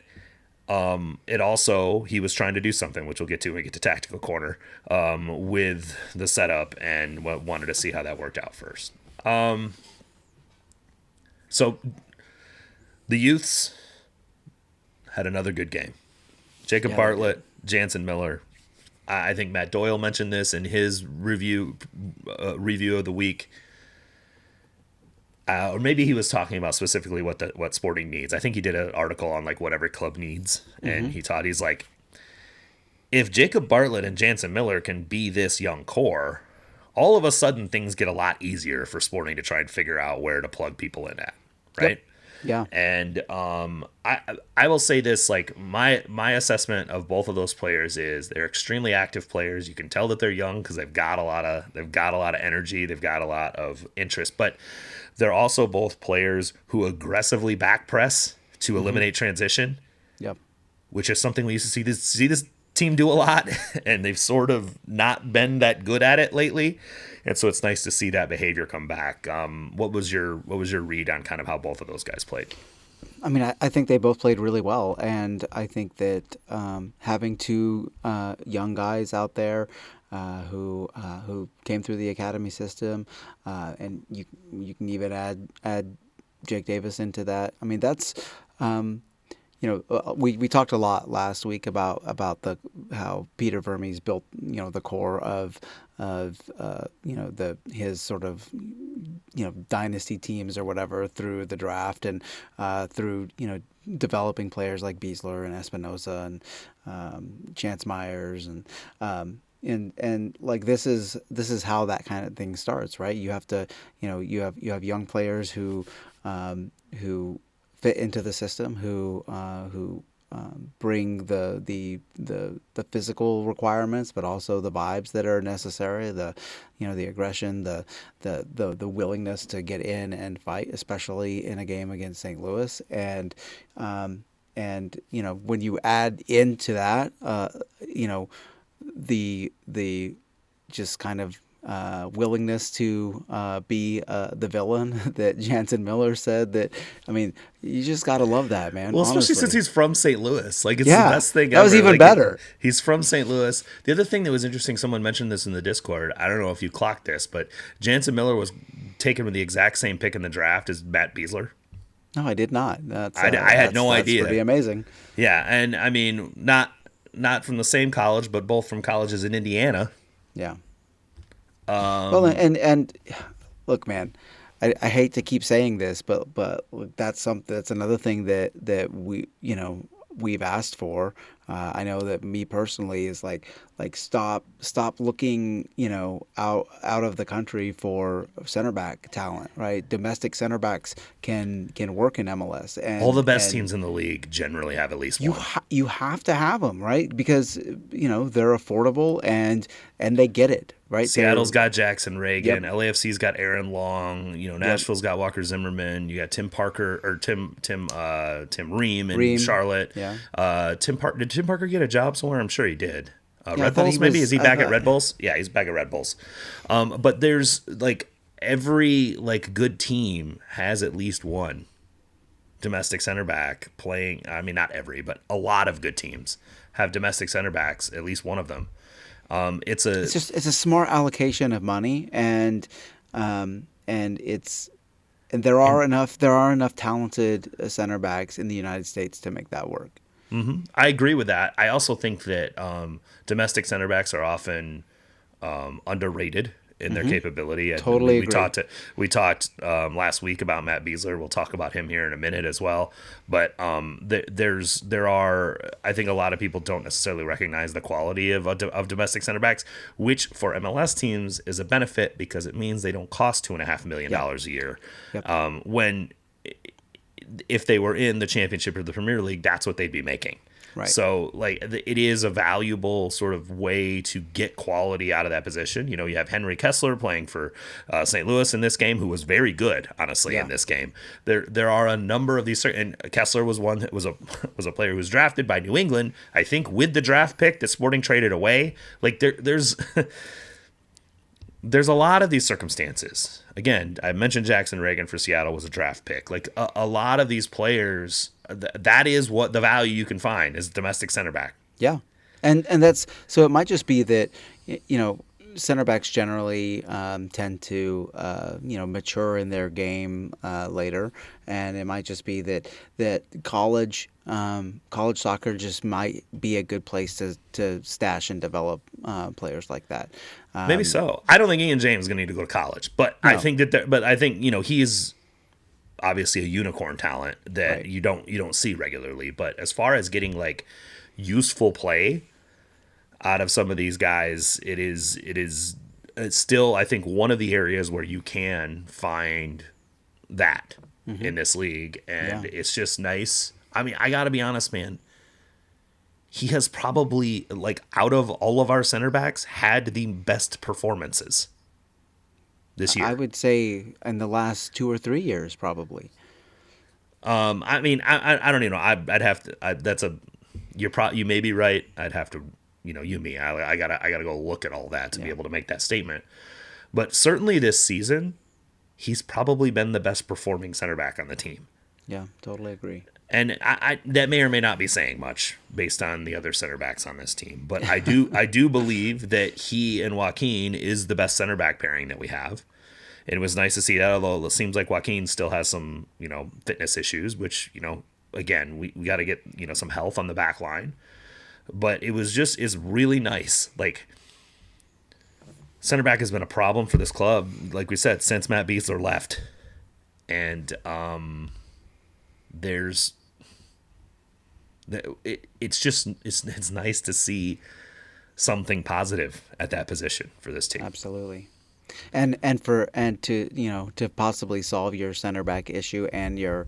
Speaker 1: it also, he was trying to do something, which we'll get to when we get to tactical corner, with the setup, and wanted to see how that worked out first. So the youths had another good game. Jacob Bartlett, Jansen Miller. I think Matt Doyle mentioned this in his review of the week. Or maybe he was talking about specifically what Sporting needs. I think he did an article on like what every club needs. And he's like, if Jacob Bartlett and Jansen Miller can be this young core, all of a sudden things get a lot easier for Sporting to try and figure out where to plug people in at. Right?
Speaker 2: Yep. Yeah.
Speaker 1: And I will say this, like my assessment of both of those players is they're extremely active players. You can tell that they're young because they've got a lot of energy, they've got a lot of interest, but they're also both players who aggressively back press to eliminate transition.
Speaker 2: Yep.
Speaker 1: Which is something we used to see this team do a lot, and they've sort of not been that good at it lately. And so it's nice to see that behavior come back. What was your read on kind of how both of those guys played?
Speaker 2: I mean, I think they both played really well, and I think that having two young guys out there who came through the academy system, and you can even add Jake Davis into that. I mean, that's we talked a lot last week about how Peter Vermes built the core of his sort of dynasty teams or whatever through the draft and through developing players like Beasler and Espinosa and Chance Myers and like this is how that kind of thing starts, right? You have to you have young players who fit into the system, who bring the physical requirements, but also the vibes that are necessary, the aggression, the willingness to get in and fight, especially in a game against St. Louis, and when you add into that, the just kind of willingness to be the villain that Jansen Miller said. That, I mean, you just got to love that, man.
Speaker 1: Well,
Speaker 2: honestly.
Speaker 1: especially since he's from St. Louis. Like, it's the best thing
Speaker 2: that was
Speaker 1: ever.
Speaker 2: even
Speaker 1: Like,
Speaker 2: better.
Speaker 1: He's from St. Louis. The other thing that was interesting, someone mentioned this in the Discord. I don't know if you clocked this, but Jansen Miller was taken with the exact same pick in the draft as Matt Beasler.
Speaker 2: No, I did not.
Speaker 1: I had no idea.
Speaker 2: That's pretty amazing.
Speaker 1: Yeah, and I mean, not from the same college, but both from colleges in Indiana.
Speaker 2: Yeah. Well, and look, man, I hate to keep saying this, but that's another thing that we've asked for. I know that me personally is like stop looking out of the country for center back talent, right? Domestic center backs can work in MLS, and
Speaker 1: all the best teams in the league generally have at least one.
Speaker 2: You have to have them, right? Because they're affordable and they get it, right?
Speaker 1: Seattle's got Jackson Reagan.
Speaker 2: Yep.
Speaker 1: LAFC's got Aaron Long. Nashville's got Walker Zimmerman. You got Tim Parker or Tim Ream in Charlotte.
Speaker 2: Yeah.
Speaker 1: Did Tim Parker get a job somewhere? I'm sure he did.
Speaker 2: Yeah,
Speaker 1: Red Bulls, maybe? Is he back at Red Bulls? Yeah, he's back at Red Bulls. But there's like every like good team has at least one. domestic center back playing. I mean, not every, but a lot of good teams have domestic center backs, at least one of them. It's
Speaker 2: a smart allocation of money, and there are enough talented center backs in the United States to make that work.
Speaker 1: Mm-hmm. I agree with that. I also think that domestic center backs are often underrated in their capability.
Speaker 2: Totally
Speaker 1: we
Speaker 2: agree.
Speaker 1: We talked last week about Matt Beasler. We'll talk about him here in a minute as well. But there are, I think a lot of people don't necessarily recognize the quality of domestic center backs, which for MLS teams is a benefit because it means they don't cost $2.5 million a year.
Speaker 2: Yep.
Speaker 1: When if they were in the championship or the Premier League, that's what they'd be making.
Speaker 2: Right.
Speaker 1: So, like, it is a valuable sort of way to get quality out of that position. You know, you have Henry Kessler playing for St. Louis in this game, who was very good, honestly, in this game. There are a number of these, and Kessler was one that was a player who was drafted by New England, I think, with the draft pick that Sporting traded away. Like, there's there's a lot of these circumstances. Again, I mentioned Jackson Reagan for Seattle was a draft pick. Like a lot of these players, that is what the value you can find is domestic center back.
Speaker 2: Yeah, and that's so. It might just be that center backs generally tend to mature in their game later, and it might just be that college soccer just might be a good place to stash and develop players like that.
Speaker 1: Maybe so. I don't think Ian James is going to need to go to college, but no. I think he is obviously a unicorn talent that
Speaker 2: right.
Speaker 1: you don't see regularly. But as far as getting like useful play out of some of these guys, it's still, I think, one of the areas where you can find that in this league, and it's just nice. I mean, I gotta be honest, man. He has probably, like, out of all of our center backs, had the best performances this year.
Speaker 2: I would say in the last 2 or 3 years, probably.
Speaker 1: I mean, I don't even know. I'd have to. You may be right. I'd have to. I gotta go look at all that to be able to make that statement. But certainly this season, he's probably been the best performing center back on the team.
Speaker 2: Yeah, totally agree.
Speaker 1: And I that may or may not be saying much based on the other center backs on this team, but I do believe that he and Joaquin is the best center back pairing that we have. And it was nice to see that, although it seems like Joaquin still has some fitness issues, which again we got to get some health on the back line. But it's really nice. Like, center back has been a problem for this club, like we said, since Matt Beasler left. And it's nice to see something positive at that position for this team.
Speaker 2: Absolutely. And to possibly solve your center back issue and your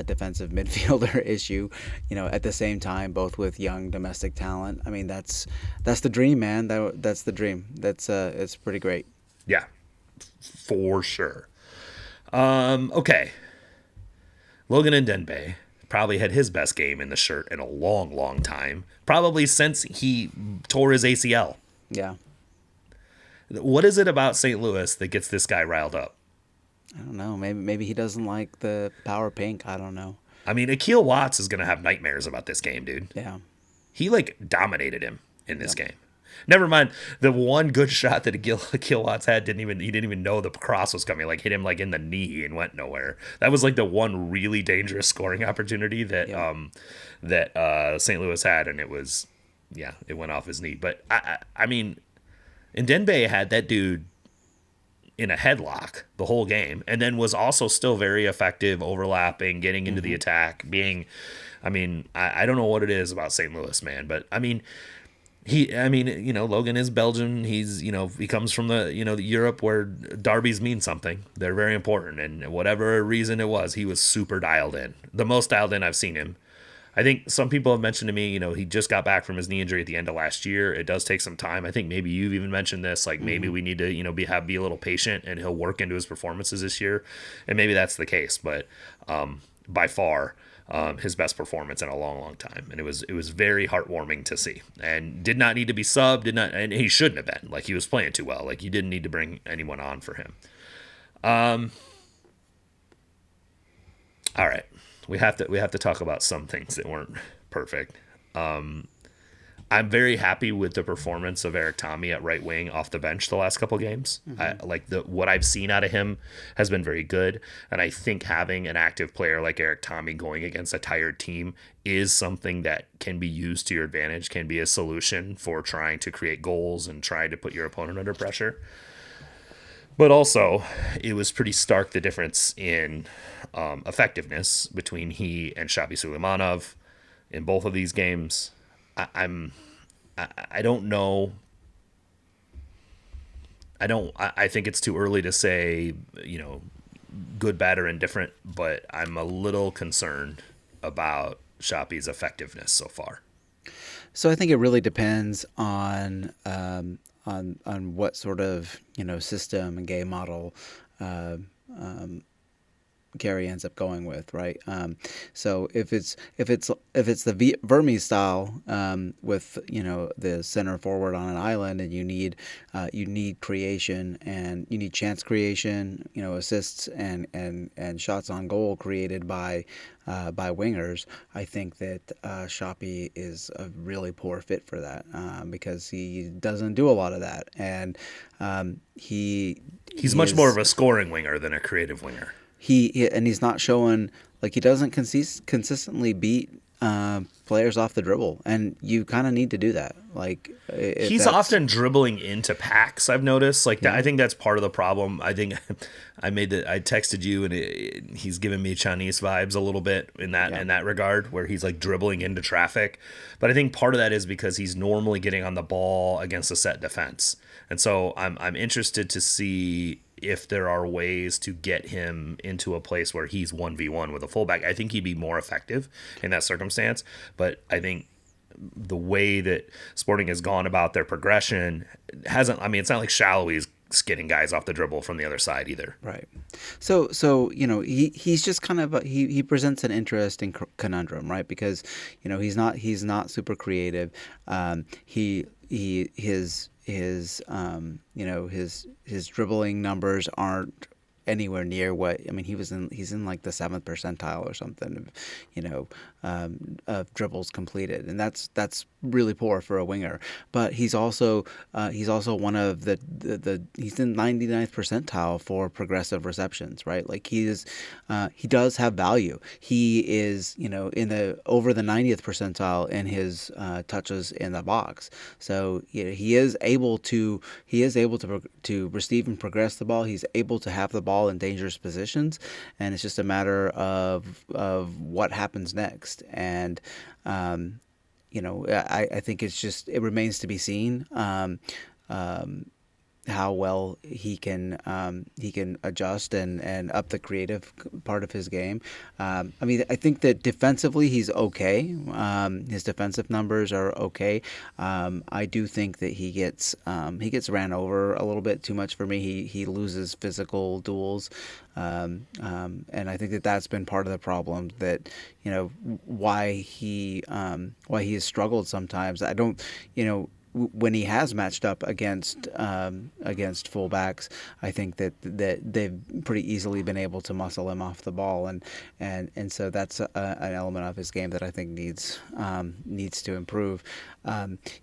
Speaker 2: defensive midfielder issue, at the same time, both with young domestic talent. I mean, that's the dream, man. That's the dream. It's pretty great.
Speaker 1: Yeah, for sure. Okay. Logan Ndenbe probably had his best game in the shirt in a long, long time. Probably since he tore his ACL.
Speaker 2: Yeah.
Speaker 1: What is it about St. Louis that gets this guy riled up?
Speaker 2: I don't know. Maybe he doesn't like the power pink. I don't know.
Speaker 1: I mean, Akil Watts is going to have nightmares about this game, dude.
Speaker 2: Yeah.
Speaker 1: He, dominated him in this game. Never mind, the one good shot that Akil Watts had, he didn't even know the cross was coming. Like, hit him, in the knee and went nowhere. That was, the one really dangerous scoring opportunity that St. Louis had, and it was, it went off his knee. But, I mean... And Ndenbe had that dude in a headlock the whole game, and then was also still very effective, overlapping, getting into the attack, being, I don't know what it is about St. Louis, man, but Logan is Belgian. He's, he comes from the Europe where derbies mean something. They're very important, and whatever reason it was, he was super dialed in, the most dialed in I've seen him. I think some people have mentioned to me, he just got back from his knee injury at the end of last year. It does take some time. I think maybe you've even mentioned this, maybe we need to, be a little patient, and he'll work into his performances this year. And maybe that's the case, but by far his best performance in a long, long time. And it was very heartwarming to see, and did not need to be subbed, and he shouldn't have been. He was playing too well. You didn't need to bring anyone on for him. All right. we have to talk about some things that weren't perfect. I'm very happy with the performance of Eric Tommy at right wing off the bench the last couple games.
Speaker 2: Mm-hmm.
Speaker 1: I like what I've seen out of him has been very good, and I think having an active player like Eric Tommy going against a tired team is something that can be used to your advantage, can be a solution for trying to create goals and trying to put your opponent under pressure. But also, it was pretty stark the difference in effectiveness between he and Shabi Suleimanov in both of these games. I don't know. I think it's too early to say, good, bad, or indifferent, but I'm a little concerned about Shapi's effectiveness so far.
Speaker 2: So I think it really depends on what sort of system and game model uh, Kerry ends up going with, right? So if it's the Vermes style with the center forward on an island, and you need creation, and you need chance creation, assists and shots on goal created by wingers. I think that Shapi is a really poor fit for that because he doesn't do a lot of that, and
Speaker 1: he's much more of a scoring winger than a creative winger.
Speaker 2: He's not showing, like, he doesn't consistently beat players off the dribble, and you kind of need to do that. Like,
Speaker 1: he's often dribbling into packs. I've noticed, like, that. I think that's part of the problem. I think I texted you, and he's giving me Chinese vibes a little bit in that regard, where he's like dribbling into traffic. But I think part of that is because he's normally getting on the ball against a set defense, and so I'm interested to see if there are ways to get him into a place where he's 1v1 with a fullback. I think he'd be more effective in that circumstance, but I think the way that Sporting has gone about their progression hasn't, it's not like Shallowy's skidding guys off the dribble from the other side either.
Speaker 2: Right. So he's just kind of he presents an interesting conundrum, right? Because he's not super creative. His dribbling numbers aren't anywhere near what he's in like the 7th percentile or something of dribbles completed, and that's really poor for a winger. But he's also one of the he's in 99th percentile for progressive receptions, right? Like he does have value. He is in the over the 90th percentile in his touches in the box. So he is able to receive and progress the ball. He's able to have the ball in dangerous positions, and it's just a matter of what happens next. And I think it remains to be seen how well he can adjust and up the creative part of his game. I think that defensively he's okay. His defensive numbers are okay. I do think that he gets ran over a little bit too much for me. He loses physical duels. And I think that that's been part of the problem, that why he has struggled sometimes. I don't when he has matched up against fullbacks, I think that they've pretty easily been able to muscle him off the ball, and so that's an element of his game that I think needs to improve.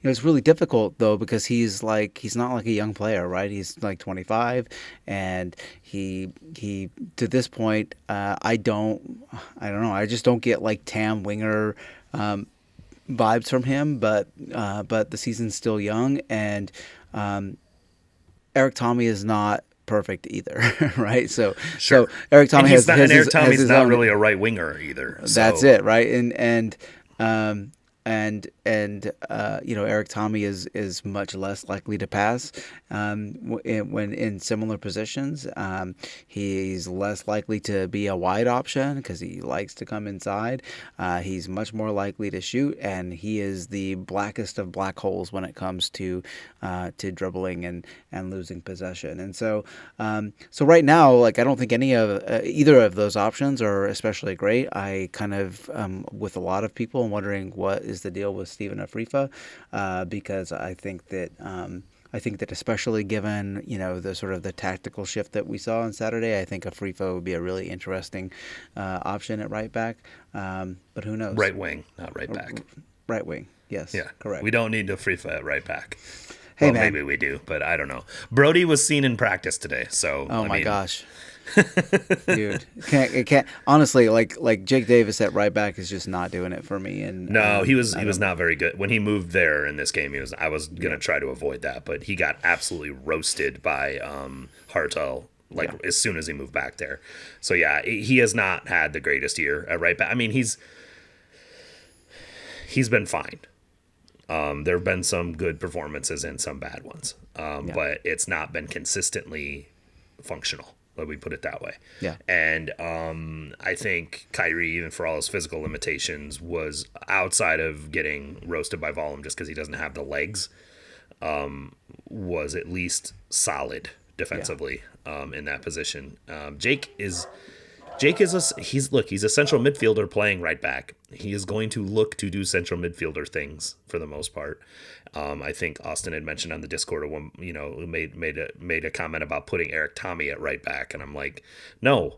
Speaker 2: It's really difficult though, because he's not like a young player, right? He's like 25, and he to this point, I don't know. I just don't get like Tam Winger vibes from him, but the season's still young, and Eric Tommy is not perfect either, right? So Eric Tommy
Speaker 1: Eric Tommy's not really a right winger either. So.
Speaker 2: That's it, right? And Eric Tommy is much less likely to pass when in similar positions. He's less likely to be a wide option because he likes to come inside. He's much more likely to shoot, and he is the blackest of black holes when it comes to dribbling and losing possession. And so right now, like, I don't think either of those options are especially great. I kind of with a lot of people, I'm wondering what is the deal with Steven Afrifa, because I think I think that especially given, the sort of the tactical shift that we saw on Saturday, I think a Frifo would be a really interesting option at right back. But who knows?
Speaker 1: Right wing, not right back.
Speaker 2: Right wing. Yes.
Speaker 1: Yeah,
Speaker 2: correct.
Speaker 1: We don't need a Frifo at right back.
Speaker 2: Hey,
Speaker 1: well,
Speaker 2: man.
Speaker 1: maybe we do, but I don't know. Brody was seen in practice today, so
Speaker 2: oh my gosh, dude, it can't honestly, like Jake Davis at right back is just not doing it for me. And
Speaker 1: no, he was not very good when he moved there in this game. I was gonna try to avoid that, but he got absolutely roasted by Hartel as soon as he moved back there. So yeah, he has not had the greatest year at right back. I mean, he's been fine. There have been some good performances and some bad ones, but it's not been consistently functional. Let me put it that way.
Speaker 2: Yeah.
Speaker 1: And I think Kyrie, even for all his physical limitations, was outside of getting roasted by Vollum just because he doesn't have the legs, was at least solid defensively in that position. Jake is he's a central midfielder playing right back. He is going to look to do central midfielder things for the most part. I think Austin had mentioned on the Discord, made a comment about putting Eric Tommy at right back, and I'm like, no,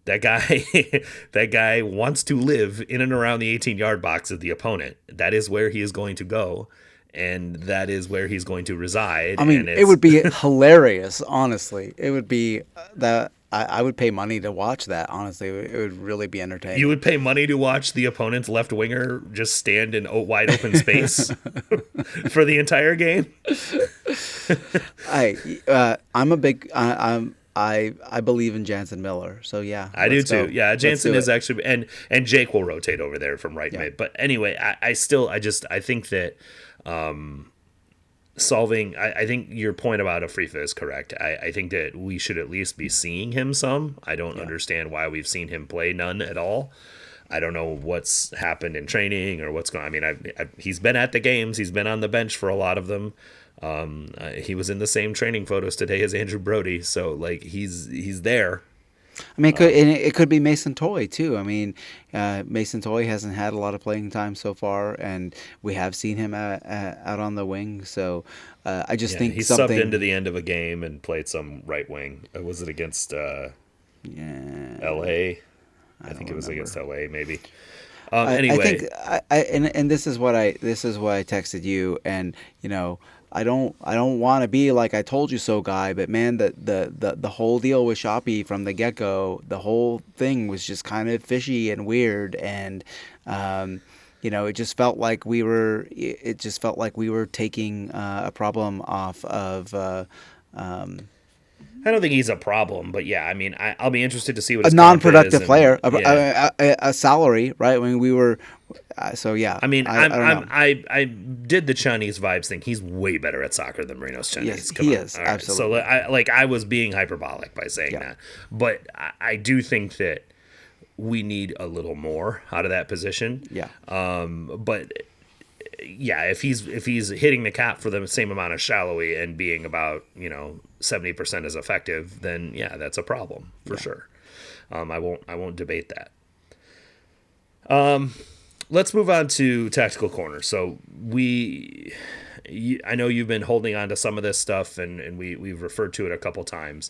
Speaker 1: that guy wants to live in and around the 18-yard box of the opponent. That is where he is going to go, and that is where he's going to reside.
Speaker 2: I mean, it would be hilarious, honestly. It would be that. I would pay money to watch that, honestly. It would really be entertaining.
Speaker 1: You would pay money to watch the opponent's left winger just stand in wide open space for the entire game?
Speaker 2: I'm a big... I believe in Jansen Miller, so yeah.
Speaker 1: I do too. Go. Yeah, Jansen is actually... And Jake will rotate over there from right mid. But anyway, I think that... I think your point about Afrifa is correct. I think that we should at least be seeing him some. I don't understand why we've seen him play none at all. I don't know what's happened in training or what's going on. I mean, he's been at the games. He's been on the bench for a lot of them. He was in the same training photos today as Andrew Brody. So, he's there.
Speaker 2: I mean, it could be Mason Toy too. I mean, Mason Toy hasn't had a lot of playing time so far, and we have seen him out on the wing. So I just think
Speaker 1: he subbed into the end of a game and played some right wing. Was it against L.A.? I think it was against L.A. Maybe. Anyway,
Speaker 2: I think and this is what I texted you, and I don't want to be like I told you so guy, but man, the whole deal with Shoppy from the get-go, the whole thing was just kind of fishy and weird, and it just felt like we were taking a problem off of
Speaker 1: I don't think he's a problem, but yeah, I mean, I'll be interested to see what his
Speaker 2: non-productive player, a salary, right? I mean, we were, so yeah.
Speaker 1: I mean, I did the Chinese vibes thing. He's way better at soccer than Marino's Chinese.
Speaker 2: Yes, he is, absolutely.
Speaker 1: So I was being hyperbolic by saying that, but I do think that we need a little more out of that position.
Speaker 2: Yeah.
Speaker 1: But yeah, if he's hitting the cap for the same amount of Shallowy and being about 70% as effective, then yeah, that's a problem for sure. I won't debate that. Let's move on to tactical corner. So I know you've been holding on to some of this stuff, and we've referred to it a couple times.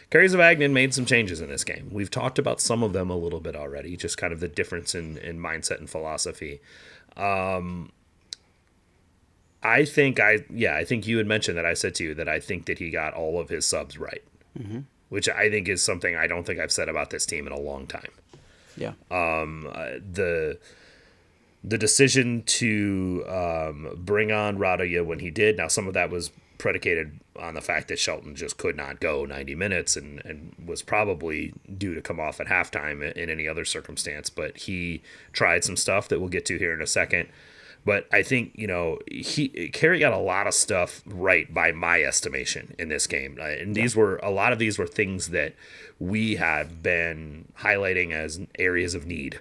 Speaker 1: Kerry Zavagnin made some changes in this game. We've talked about some of them a little bit already, just kind of the difference in mindset and philosophy. I think you had mentioned that I said to you that I think that he got all of his subs right, which I think is something I don't think I've said about this team in a long time.
Speaker 2: Yeah.
Speaker 1: The decision to bring on Radaya when he did, now some of that was predicated on the fact that Shelton just could not go 90 minutes and was probably due to come off at halftime in any other circumstance, but he tried some stuff that we'll get to here in a second. But I think, Kerry got a lot of stuff right by my estimation in this game. And a lot of these were things that we have been highlighting as areas of need.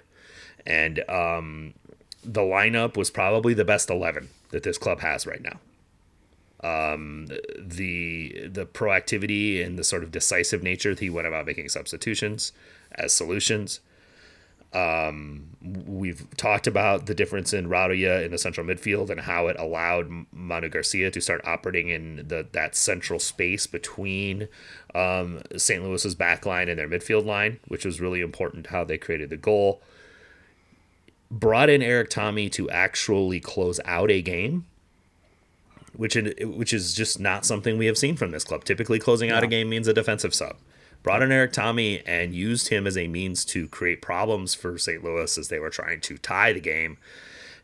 Speaker 1: And the lineup was probably the best 11 that this club has right now. The proactivity and the sort of decisive nature that he went about making substitutions as solutions. We've talked about the difference in Radia in the central midfield and how it allowed Manu Garcia to start operating in that central space between St. Louis's back line and their midfield line, which was really important to how they created the goal. Brought in Eric Tommy to actually close out a game, which is just not something we have seen from this club. Typically, closing out a game means a defensive sub. Brought in Eric Tommy and used him as a means to create problems for St. Louis as they were trying to tie the game,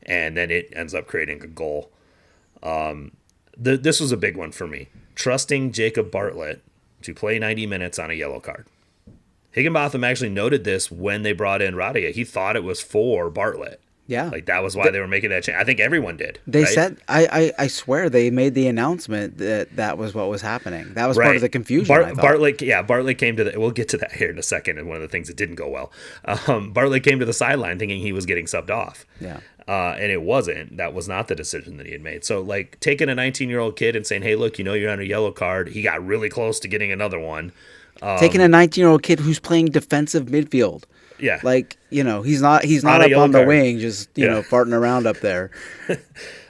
Speaker 1: and then it ends up creating a goal. This was a big one for me. Trusting Jacob Bartlett to play 90 minutes on a yellow card. Higginbotham actually noted this when they brought in Radia. He thought it was for Bartlett.
Speaker 2: Yeah.
Speaker 1: Like that was why they were making that change. I think everyone did.
Speaker 2: They
Speaker 1: right?
Speaker 2: said, I swear they made the announcement that was what was happening. That was part of the confusion. I thought.
Speaker 1: Bartlett came to we'll get to that here in a second. And one of the things that didn't go well, Bartlett came to the sideline thinking he was getting subbed off.
Speaker 2: Yeah.
Speaker 1: And it wasn't. That was not the decision that he had made. So like taking a 19-year-old kid and saying, hey, look, you're on a yellow card. He got really close to getting another one.
Speaker 2: Taking a 19-year-old kid who's playing defensive midfield.
Speaker 1: Yeah.
Speaker 2: Like, he's not up on the wing just, farting around up there.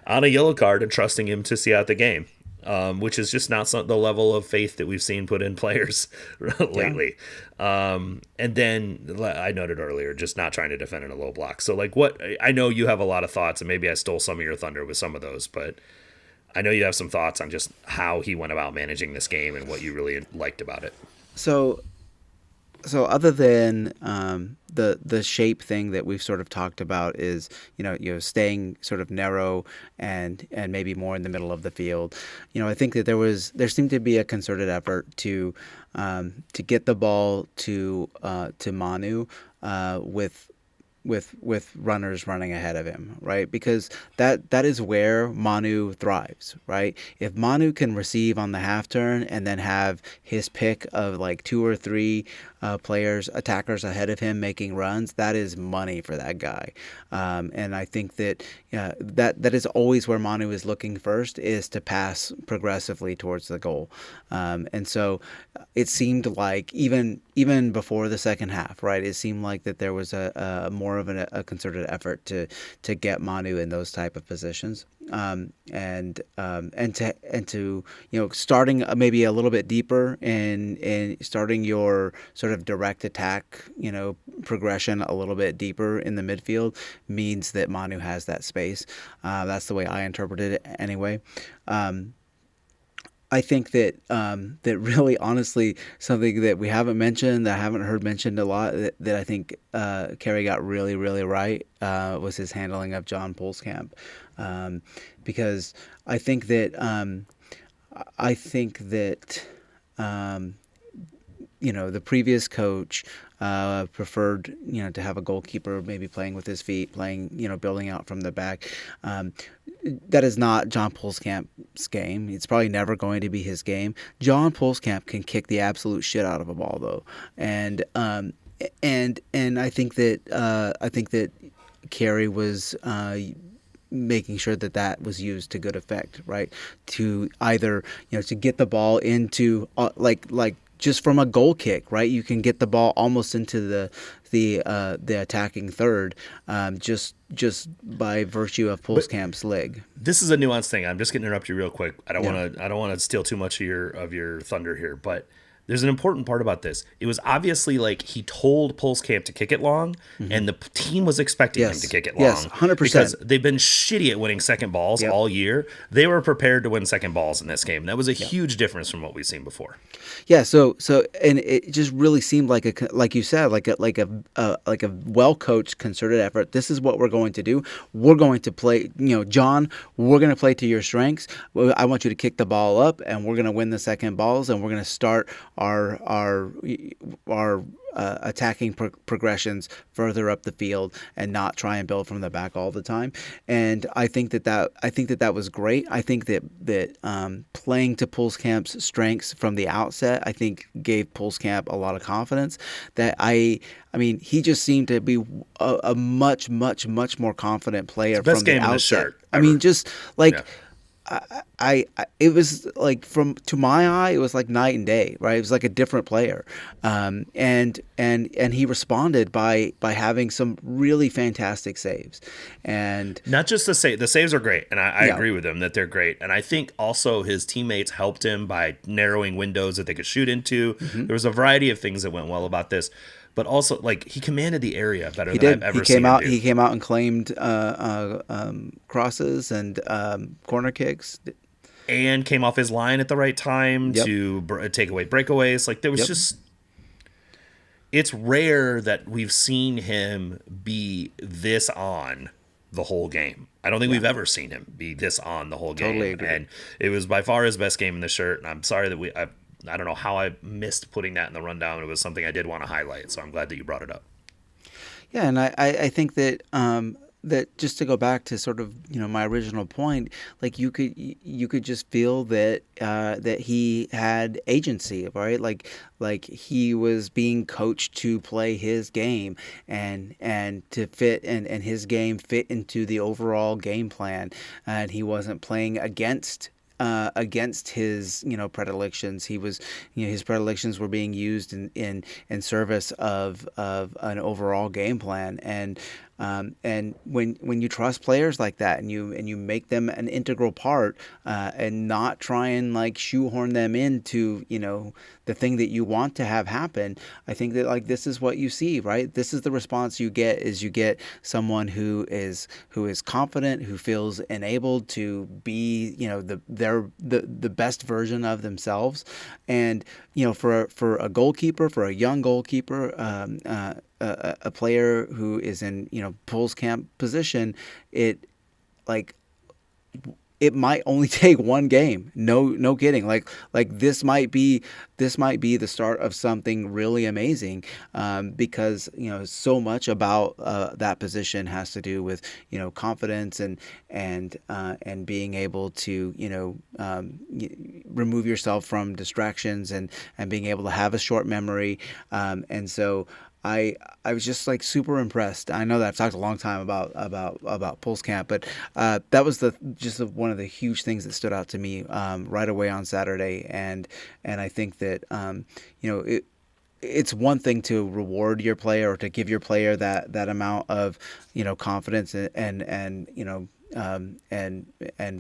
Speaker 1: On a yellow card and trusting him to see out the game, which is just not the level of faith that we've seen put in players lately. Yeah. And then I noted earlier, just not trying to defend in a low block. So like I know you have a lot of thoughts, and maybe I stole some of your thunder with some of those, but I know you have some thoughts on just how he went about managing this game and what you really liked about it.
Speaker 2: So other than the shape thing that we've sort of talked about is staying sort of narrow and maybe more in the middle of the field. I think that there seemed to be a concerted effort to get the ball to Manu with runners running ahead of him, right? Because that is where Manu thrives, right? If Manu can receive on the half turn and then have his pick of like 2 or 3 attackers ahead of him making runs, that is money for that guy. And I think that that is always where Manu is looking first, is to pass progressively towards the goal. And so it seemed like even before the second half, right, it seemed like that there was a more of a concerted effort to get Manu in those type of positions. And to starting maybe a little bit deeper in starting your sort of direct attack progression a little bit deeper in the midfield means that Manu has that space. That's the way I interpreted it anyway. I think that that really, honestly, something that we haven't mentioned, that I haven't heard mentioned a lot, that I think Kerry got really, really right was his handling of John Pulskamp, because I think that the previous coach preferred to have a goalkeeper maybe playing with his feet, building out from the back. That is not John Pulskamp's game. It's probably never going to be his game. John Pulskamp can kick the absolute shit out of a ball, though, and I think that Kerry was making sure that was used to good effect, right? To either to get the ball into like just from a goal kick, right? You can get the ball almost into the attacking third, just by virtue of Pulskamp's leg.
Speaker 1: This is a nuanced thing. I'm just going to interrupt you real quick. I don't want to steal too much of your thunder here, but there's an important part about this. It was obviously like he told Pulskamp to kick it long, and the team was expecting him to kick it long.
Speaker 2: Yes, 100%.
Speaker 1: Because they've been shitty at winning second balls all year. They were prepared to win second balls in this game. That was a huge difference from what we've seen before.
Speaker 2: Yeah. So and it just really seemed like you said, like a well coached, concerted effort. This is what we're going to do. We're going to play. John, we're going to play to your strengths. I want you to kick the ball up, and we're going to win the second balls, and we're going to start our attacking progressions further up the field and not try and build from the back all the time. And I think that was great. I think that playing to Pulskamp's strengths from the outset, I think gave Pulskamp a lot of confidence. That I mean, he just seemed to be a much more confident player from the outset.
Speaker 1: Best game in the shirt.
Speaker 2: I mean, just like.
Speaker 1: Yeah.
Speaker 2: it was like to my eye, it was like night and day, right? It was like a different player, and he responded by having some really fantastic saves, and
Speaker 1: not just the saves are great, and I
Speaker 2: yeah,
Speaker 1: agree with him that they're great, and I think also his teammates helped him by narrowing windows that they could shoot into.
Speaker 2: hmm
Speaker 1: There was a variety of things that went well about this, but also like he commanded the area better
Speaker 2: he
Speaker 1: than I've
Speaker 2: did.
Speaker 1: ever seen him do.
Speaker 2: He came out and claimed crosses and corner kicks.
Speaker 1: And came off his line at the right time
Speaker 2: Yep.
Speaker 1: to take away breakaways. Like there was
Speaker 2: Yep.
Speaker 1: just, it's rare that we've seen him be this on the whole game. I don't think we've ever seen him be this on the whole game.
Speaker 2: Totally agree.
Speaker 1: And it was by far his best game in the shirt. And I'm sorry that I don't know how I missed putting that in the rundown. It was something I did want to highlight. So I'm glad that you brought it up.
Speaker 2: Yeah, and I think that that just to go back to sort of my original point, like you could just feel that that he had agency, right? Like he was being coached to play his game and to fit and his game fit into the overall game plan, and he wasn't playing against his predilections. He was his predilections were being used in service of an overall game plan, and when you trust players like that and you make them an integral part, and not try and like shoehorn them into the thing that you want to have happen, I think that like this is what you see, right? This is the response you get someone who is confident, who feels enabled to be the best version of themselves, and for a goalkeeper, for a young goalkeeper, a player who is in Pool's camp position, it like it might only take one game. No kidding. Like this might be the start of something really amazing, because so much about that position has to do with confidence and being able to remove yourself from distractions and being able to have a short memory, and so. I was just like super impressed. I know that I've talked a long time about Pulse Camp, but that was one of the huge things that stood out to me right away on Saturday, and I think that it's one thing to reward your player or to give your player that amount of confidence and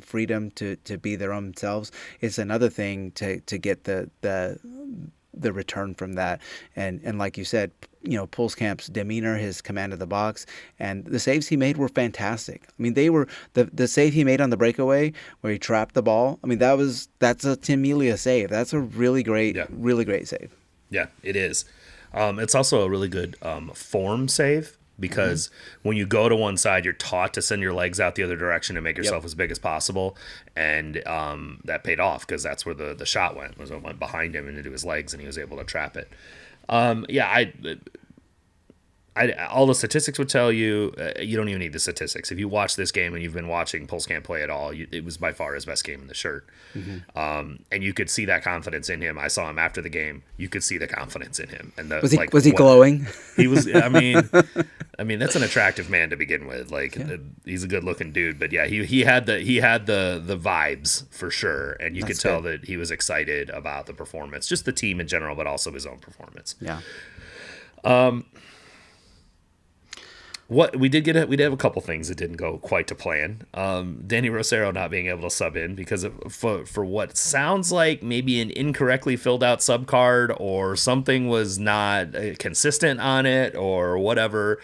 Speaker 2: freedom to be their own selves. It's another thing to get the return from that, and like you said, Pulscamp's demeanor, his command of the box, and the saves he made were fantastic. I mean, they were the save he made on the breakaway where he trapped the ball. I mean, that's a Tim Melia save. That's a really great, really great save.
Speaker 1: Yeah, it is. It's also a really good form save, because when you go to one side, you're taught to send your legs out the other direction and make yourself as big as possible. And that paid off, because that's where the shot went. It went behind him and into his legs, and he was able to trap it. All the statistics would tell you, you don't even need the statistics. If you watch this game and you've been watching Pulse Camp play at all, it was by far his best game in the shirt. And you could see that confidence in him. I saw him after the game. You could see the confidence in him. And
Speaker 2: was he glowing?
Speaker 1: He was. I mean, that's an attractive man to begin with. Like, he's a good looking dude. But yeah, he had the vibes for sure, and you could tell that he was excited about the performance, just the team in general, but also his own performance.
Speaker 2: Yeah.
Speaker 1: What we did have a couple things that didn't go quite to plan. Danny Rosero not being able to sub in because for what sounds like maybe an incorrectly filled out sub card, or something was not consistent on it or whatever.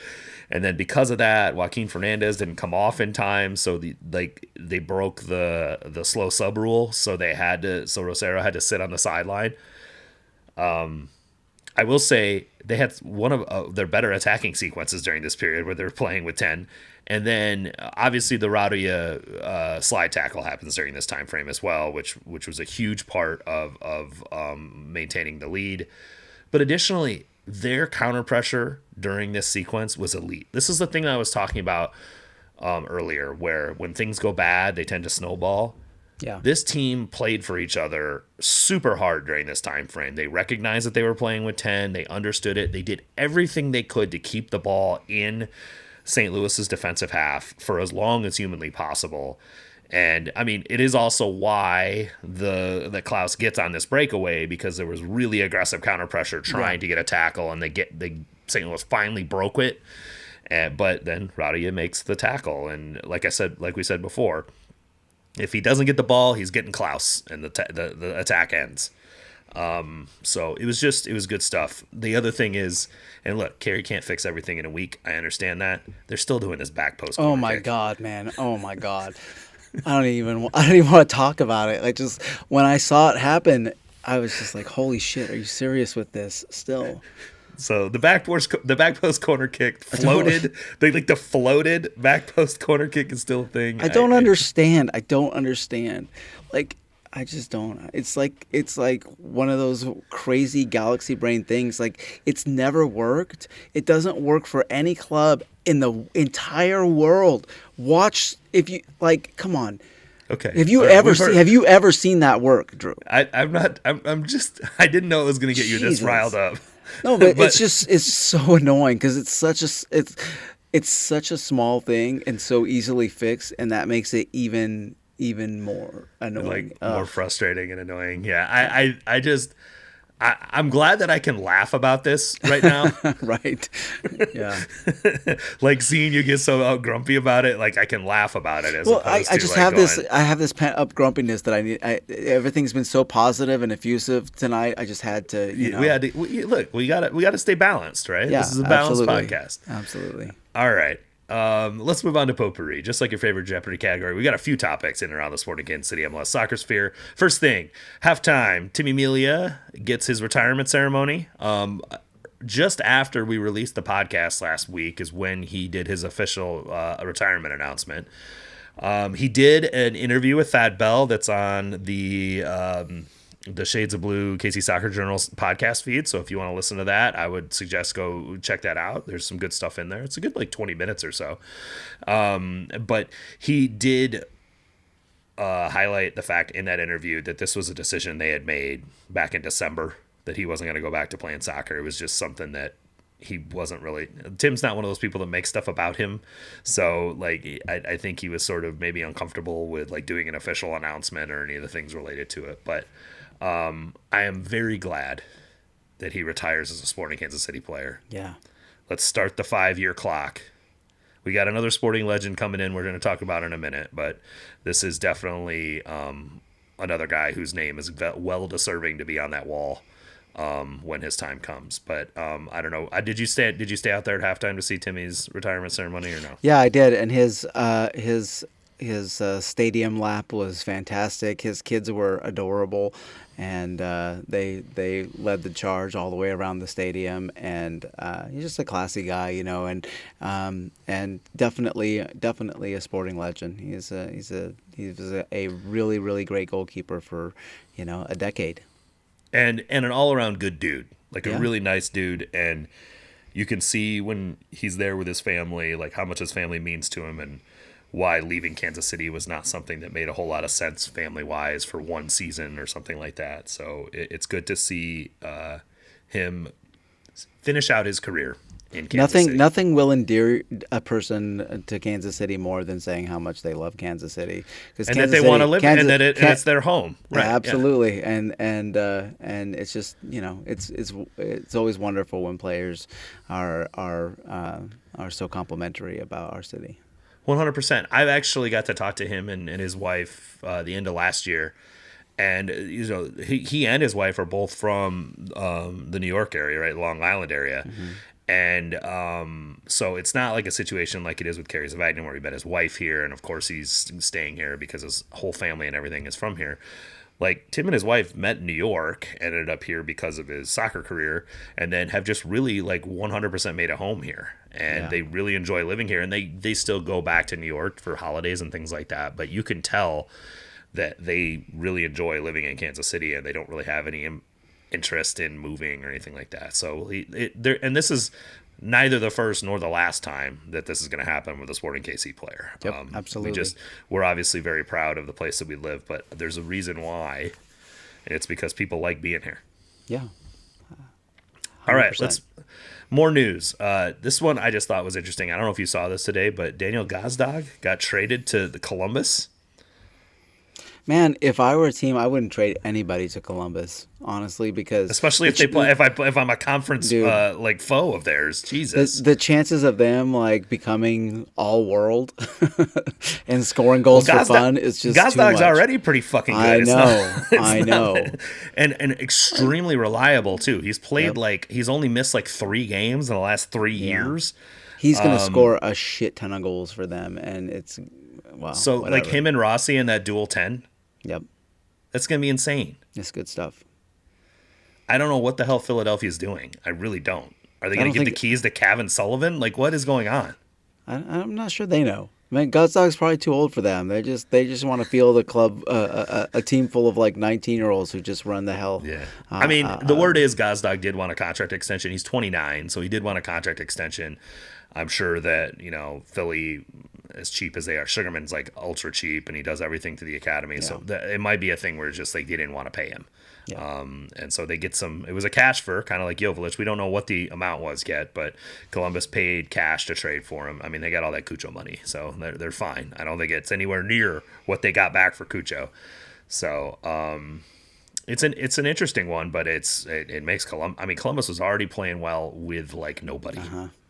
Speaker 1: And then because of that, Joaquin Fernandez didn't come off in time, so they broke the slow sub rule, so Rosero had to sit on the sideline. I will say they had one of their better attacking sequences during this period where they're playing with 10. And then obviously the Raudia slide tackle happens during this time frame as well, which was a huge part of maintaining the lead. But additionally, their counter pressure during this sequence was elite. This is the thing that I was talking about earlier, where when things go bad, they tend to snowball.
Speaker 2: Yeah.
Speaker 1: This team played for each other super hard during this time frame. They recognized that they were playing with 10. They understood it. They did everything they could to keep the ball in St. Louis's defensive half for as long as humanly possible. And I mean, it is also why the Klaus gets on this breakaway, because there was really aggressive counter pressure trying to get a tackle, and St. Louis finally broke it. But then Radia makes the tackle, and like we said before, if he doesn't get the ball, he's getting Klaus, and the attack ends. So it was good stuff. The other thing is, and look, Kerry can't fix everything in a week. I understand that. They're still doing this back post.
Speaker 2: Oh my God, man. Oh my God. I don't even want to talk about it. Like, just when I saw it happen, I was just like, holy shit, are you serious with this still?
Speaker 1: So the back post corner kick floated. The floated back post corner kick is still a thing.
Speaker 2: I don't understand. I don't understand. Like, I just don't. It's like one of those crazy galaxy brain things. Like, it's never worked. It doesn't work for any club in the entire world. Watch, if you like. Come on.
Speaker 1: Okay.
Speaker 2: Have you ever seen that work, Drew?
Speaker 1: I'm not. I'm just. I didn't know it was going to get you this riled up.
Speaker 2: No, but it's so annoying because it's such a small thing and so easily fixed, and that makes it even more annoying,
Speaker 1: more frustrating and annoying. Yeah, I'm glad that I can laugh about this right now.
Speaker 2: Right. Yeah.
Speaker 1: Like, seeing you get so grumpy about it, like, I can laugh about it.
Speaker 2: I have this pent up grumpiness that I need. Everything's been so positive and effusive tonight. I just had to,
Speaker 1: we gotta stay balanced, right?
Speaker 2: Yeah,
Speaker 1: this is a balanced
Speaker 2: absolutely.
Speaker 1: podcast.
Speaker 2: Absolutely.
Speaker 1: All right. Let's move on to potpourri. Just like your favorite Jeopardy category, we got a few topics in and around the sporting Kansas City MLS soccer sphere. First thing, halftime, Timmy Melia gets his retirement ceremony. Just after we released the podcast last week is when he did his official retirement announcement. He did an interview with Thad Bell that's on the Shades of Blue KC Soccer Journal's podcast feed. So if you want to listen to that, I would suggest go check that out. There's some good stuff in there. It's a good 20 minutes or so. But he did highlight the fact in that interview that this was a decision they had made back in December, that he wasn't going to go back to playing soccer. It was just something that he wasn't really. Tim's not one of those people that makes stuff about him. So like, I think he was sort of maybe uncomfortable with like doing an official announcement or any of the things related to it. But I am very glad that he retires as a Sporting Kansas City player.
Speaker 2: Yeah.
Speaker 1: Let's start the 5-year clock. We got another sporting legend coming in we're going to talk about in a minute, but this is definitely another guy whose name is well deserving to be on that wall when his time comes. But I don't know. Did you stay out there at halftime to see Timmy's retirement ceremony or no?
Speaker 2: Yeah, I did. And his stadium lap was fantastic. His kids were adorable, and they led the charge all the way around the stadium. And he's just a classy guy, and definitely a sporting legend. He was a really, really great goalkeeper for a decade.
Speaker 1: And an all around good dude, like a really nice dude, and you can see when he's there with his family, like how much his family means to him, and why leaving Kansas City was not something that made a whole lot of sense family-wise for one season or something like that. So it's good to see him finish out his career in Kansas City.
Speaker 2: Nothing will endear a person to Kansas City more than saying how much they love Kansas City,
Speaker 1: that they want to live, and it's their home. Right?
Speaker 2: Absolutely, yeah. and it's just it's always wonderful when players are so complimentary about our city.
Speaker 1: 100%. I've actually got to talk to him and his wife the end of last year. And, he and his wife are both from the New York area, right? Long Island area. Mm-hmm. And so it's not like a situation like it is with Kerry Zavagnin where he met his wife here. And, of course, he's staying here because his whole family and everything is from here. Like, Tim and his wife met in New York, ended up here because of his soccer career, and then have just really, 100% made a home here. And they really enjoy living here. And they still go back to New York for holidays and things like that. But you can tell that they really enjoy living in Kansas City, and they don't really have any interest in moving or anything like that. So, and this is neither the first nor the last time that this is going to happen with a Sporting KC player.
Speaker 2: Yep, absolutely.
Speaker 1: We're obviously very proud of the place that we live, but there's a reason why, and it's because people like being here.
Speaker 2: Yeah. 100%.
Speaker 1: All right, more news. This one I just thought was interesting. I don't know if you saw this today, but Daniel Gazdag got traded to the Columbus.
Speaker 2: Man, if I were a team, I wouldn't trade anybody to Columbus, honestly, because
Speaker 1: Especially if they play, if I'm a conference
Speaker 2: dude,
Speaker 1: like foe of theirs. Jesus.
Speaker 2: the chances of them like becoming all world and scoring
Speaker 1: Well,
Speaker 2: goals for fun is just too
Speaker 1: Gazdag's
Speaker 2: much.
Speaker 1: already pretty fucking good.
Speaker 2: I
Speaker 1: It's
Speaker 2: know,
Speaker 1: not, it's
Speaker 2: I
Speaker 1: not-
Speaker 2: know.
Speaker 1: and extremely reliable too. He's played
Speaker 2: Yep.
Speaker 1: like he's only missed like 3 games in the last 3
Speaker 2: Yeah.
Speaker 1: years.
Speaker 2: He's gonna score a shit ton of goals for them, and it's wow.
Speaker 1: So like
Speaker 2: whatever.
Speaker 1: him and Rossi in that dual 10,
Speaker 2: Yep,
Speaker 1: that's gonna be insane.
Speaker 2: it's good stuff.
Speaker 1: I don't know what the hell Philadelphia's doing. I really don't. Are they
Speaker 2: I
Speaker 1: gonna
Speaker 2: don't
Speaker 1: give the
Speaker 2: think-
Speaker 1: keys to Kevin Sullivan? Like what is going on?
Speaker 2: I'm not sure they know. I mean, Gutzdog's probably too old for them. They just want to feel the club, a team full of like 19-year-olds who just run the hell.
Speaker 1: Yeah. I mean, the word is Gazdag did want a contract extension. He's 29, so he did want a contract extension. I'm sure that, Philly, as cheap as they are, Sugarman's like ultra cheap and he does everything to the academy. So it might be a thing where it's just like they didn't want to pay him.
Speaker 2: Yeah.
Speaker 1: And so they get it was a cash for kind of like Joveljic. We don't know what the amount was yet, but Columbus paid cash to trade for him. I mean, they got all that Cucho money, so they're fine. I don't think it's anywhere near what they got back for Cucho. So, it's an interesting one, but it makes Columbus. I mean, Columbus was already playing well with like nobody,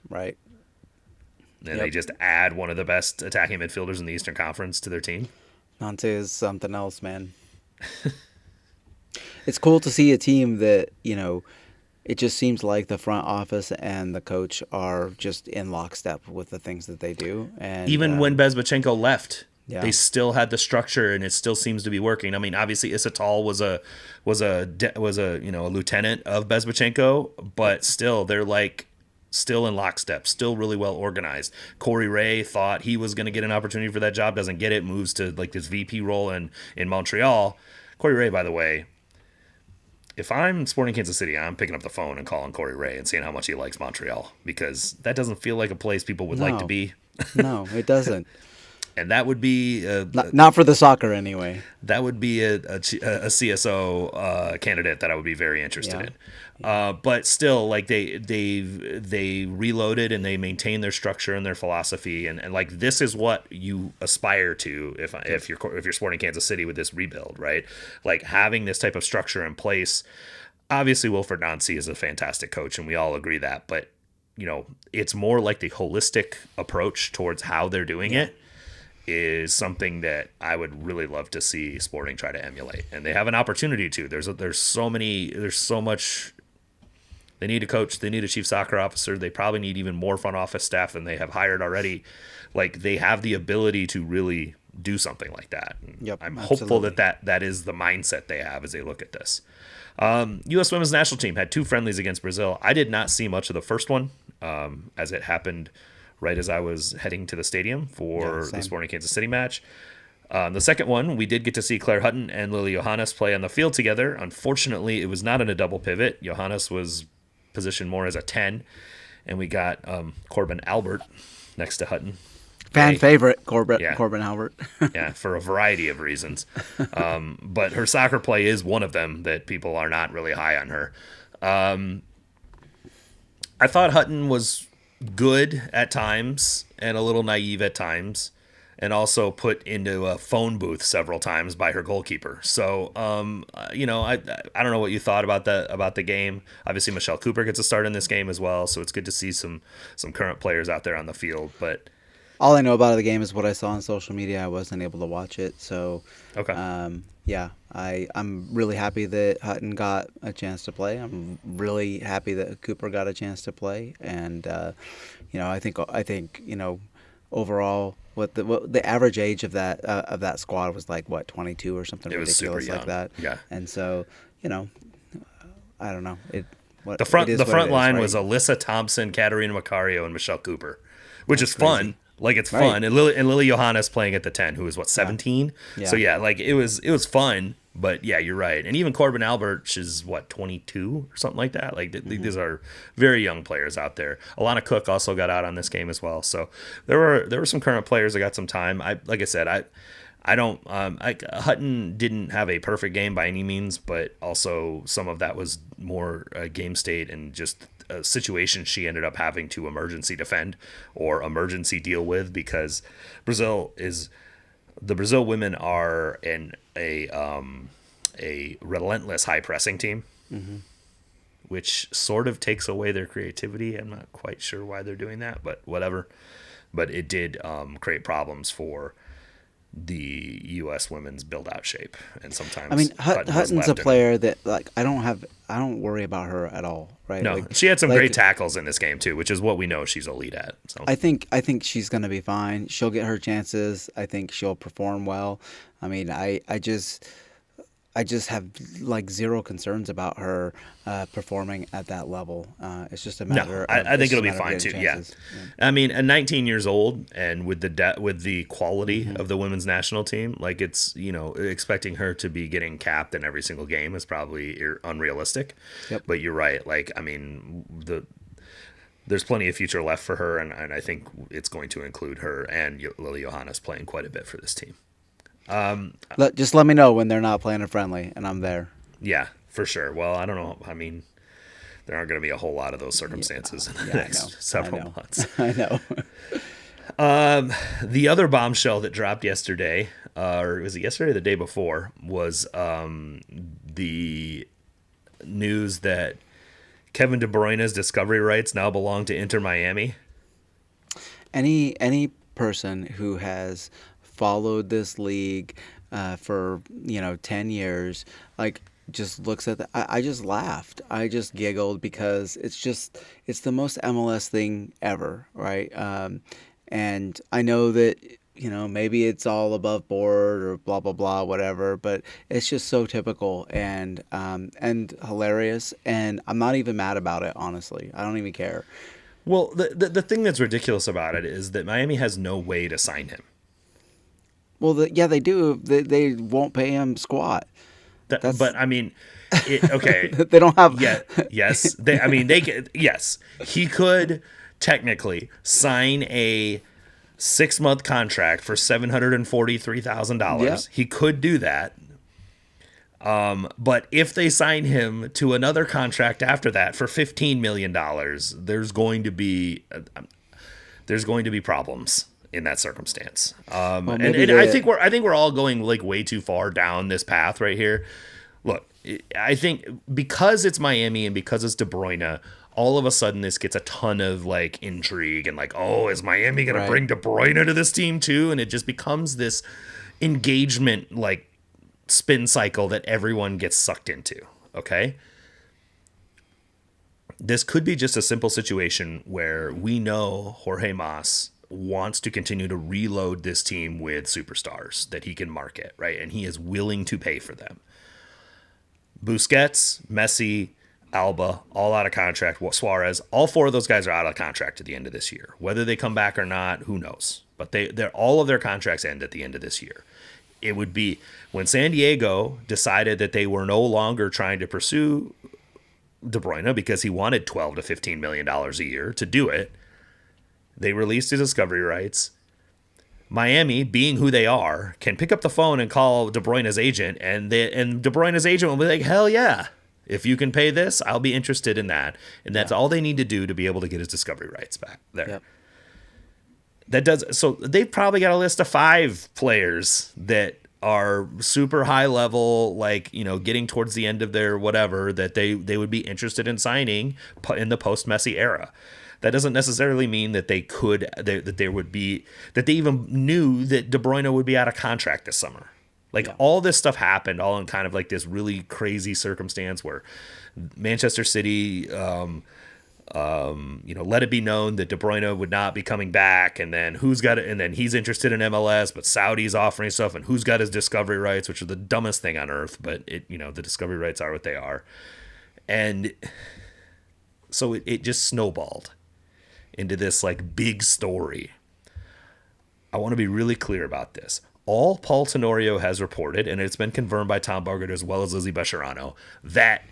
Speaker 2: Right.
Speaker 1: and they just add one of the best attacking midfielders in the Eastern Conference to their team.
Speaker 2: Nante is something else, man. It's cool to see a team that, it just seems like the front office and the coach are just in lockstep with the things that they do. And
Speaker 1: Even when Bezbachenko left,
Speaker 2: Yeah.
Speaker 1: they still had the structure, and it still seems to be working. I mean, obviously Isatal was a lieutenant of Bezbachenko, but still they're like still in lockstep, still really well organized. Corey Ray thought he was going to get an opportunity for that job, doesn't get it, moves to like this VP role in Montreal. Corey Ray, by the way, if I'm Sporting Kansas City, I'm picking up the phone and calling Corey Ray and seeing how much he likes Montreal, because that doesn't feel like a place people would like to
Speaker 2: No.
Speaker 1: be.
Speaker 2: No, it doesn't.
Speaker 1: And that would be
Speaker 2: Not for the soccer anyway.
Speaker 1: that would be a CSO candidate that I would be very interested in. But still, like they reloaded and they maintain their structure and their philosophy, and like this is what you aspire to if you're Sporting Kansas City with this rebuild, right? Like having this type of structure in place. Obviously, Wilfred Nancy is a fantastic coach, and we all agree that. But it's more like the holistic approach towards how they're doing it is something that I would really love to see Sporting try to emulate, and they have an opportunity to. There's so much. They need a coach. They need a chief soccer officer. They probably need even more front office staff than they have hired already. Like they have the ability to really do something like that.
Speaker 2: Yep,
Speaker 1: I'm hopeful
Speaker 2: absolutely.
Speaker 1: that is the mindset they have as they look at this. U.S. Women's National Team had 2 friendlies against Brazil. I did not see much of the first one, as it happened right as I was heading to the stadium for the
Speaker 2: same.
Speaker 1: Sporting Kansas City match. The second one, we did get to see Claire Hutton and Lily Johannes play on the field together. Unfortunately, it was not in a double pivot. Johannes was positioned more as a 10, and we got Corbin Albert next to Hutton.
Speaker 2: Fan
Speaker 1: Hey.
Speaker 2: favorite, Corbin
Speaker 1: Yeah.
Speaker 2: Albert.
Speaker 1: Yeah, for a variety of reasons. But her soccer play is one of them that people are not really high on her. I thought Hutton was good at times and a little naive at times, and also put into a phone booth several times by her goalkeeper. So, I don't know what you thought about the game. Obviously, Michelle Cooper gets a start in this game as well, so it's good to see some current players out there on the field. But
Speaker 2: All I know about the game is what I saw on social media. I wasn't able to watch it, so
Speaker 1: okay.
Speaker 2: I'm really happy that Hutton got a chance to play. I'm really happy that Cooper got a chance to play, and I think overall, what the average age of that squad was like 22 or something
Speaker 1: It was
Speaker 2: ridiculous
Speaker 1: super
Speaker 2: like
Speaker 1: young.
Speaker 2: that.
Speaker 1: Yeah.
Speaker 2: And so I don't know.
Speaker 1: The front line
Speaker 2: right?
Speaker 1: was Alyssa Thompson, Katarina Macario, and Michelle Cooper, which is fun.
Speaker 2: crazy.
Speaker 1: Like it's
Speaker 2: Right.
Speaker 1: fun, and Lily Johannes playing at the 10, who is 17.
Speaker 2: Yeah.
Speaker 1: So yeah, like it was fun. But yeah, you're right. And even Corbin Albert is 22 or something like that. Like these are very young players out there. Alana Cook also got out on this game as well. So there were some current players that got some time. Hutton didn't have a perfect game by any means, but also some of that was more game state and just a situation she ended up having to emergency defend or emergency deal with, because the Brazil women are a relentless high pressing team, which sort of takes away their creativity. I'm not quite sure why they're doing that, but whatever. But it did create problems for the U.S. women's build-out shape, and sometimes
Speaker 2: I mean, Hutton's a player that like I don't worry about her at all, right?
Speaker 1: No,
Speaker 2: like,
Speaker 1: she had some great tackles in this game too, which is what we know she's elite at. So
Speaker 2: I think she's gonna be fine. She'll get her chances. I think she'll perform well. I mean, I just have like zero concerns about her performing at that level. It's just a matter.
Speaker 1: I think it'll be fine too. Yeah. I mean, at 19 years old and with the quality of the women's national team, like it's expecting her to be getting capped in every single game is probably unrealistic.
Speaker 2: Yep.
Speaker 1: But you're right. Like I mean there's plenty of future left for her, and I think it's going to include her and Lily Johannes playing quite a bit for this team.
Speaker 2: Just let me know when they're not playing a friendly, and I'm there.
Speaker 1: Yeah, for sure. Well, I don't know. I mean, there aren't going to be a whole lot of those circumstances in the next several months.
Speaker 2: I know.
Speaker 1: The other bombshell that dropped yesterday, or was it yesterday or the day before, was the news that Kevin De Bruyne's discovery rights now belong to Inter Miami.
Speaker 2: Any person who has followed this league for 10 years like just looks at that. I just laughed. I just giggled because it's the most MLS thing ever, right? And I know that maybe it's all above board or blah blah blah whatever, but it's just so typical and hilarious, and I'm not even mad about it, honestly. I don't even care.
Speaker 1: Well, the thing that's ridiculous about it is that Miami has no way to sign him.
Speaker 2: Well, they do. They won't pay him squat.
Speaker 1: But I mean, okay.
Speaker 2: They don't have.
Speaker 1: Yeah. Yes. Yes. He could technically sign a 6-month contract for $743,000.
Speaker 2: Yeah.
Speaker 1: He could do that. But if they sign him to another contract after that for $15 million, there's going to be problems in that circumstance. I think we're all going like way too far down this path right here. Look, I think because it's Miami and because it's De Bruyne, all of a sudden this gets a ton of like intrigue and like, oh, is Miami going to bring De Bruyne to this team too? And it just becomes this engagement like spin cycle that everyone gets sucked into. Okay. This could be just a simple situation where we know Jorge Mas wants to continue to reload this team with superstars that he can market, right? And he is willing to pay for them. Busquets, Messi, Alba, all out of contract. Suarez, all 4 of those guys are out of contract at the end of this year. Whether they come back or not, who knows? But they're all of their contracts end at the end of this year. It would be when San Diego decided that they were no longer trying to pursue De Bruyne because he wanted $12 to $15 million a year to do it. They released his discovery rights. Miami, being who they are, can pick up the phone and call De Bruyne's agent, and De Bruyne's agent will be like, hell yeah. If you can pay this, I'll be interested in that. And that's all they need to do to be able to get his discovery rights back there. Yep. So they've probably got a list of 5 players that are super high level, like, getting towards the end of their whatever, that they would be interested in signing in the post-Messi era. That doesn't necessarily mean that they even knew that De Bruyne would be out of contract this summer. Like all this stuff happened all in kind of like this really crazy circumstance where Manchester City, let it be known that De Bruyne would not be coming back, and then and then he's interested in MLS, but Saudi's offering stuff, and who's got his discovery rights, which are the dumbest thing on earth, but the discovery rights are what they are. And so it just snowballed into this like big story. I want to be really clear about this. All Paul Tenorio has reported, and it's been confirmed by Tom Bogert as well as Lizzie Bescherano, that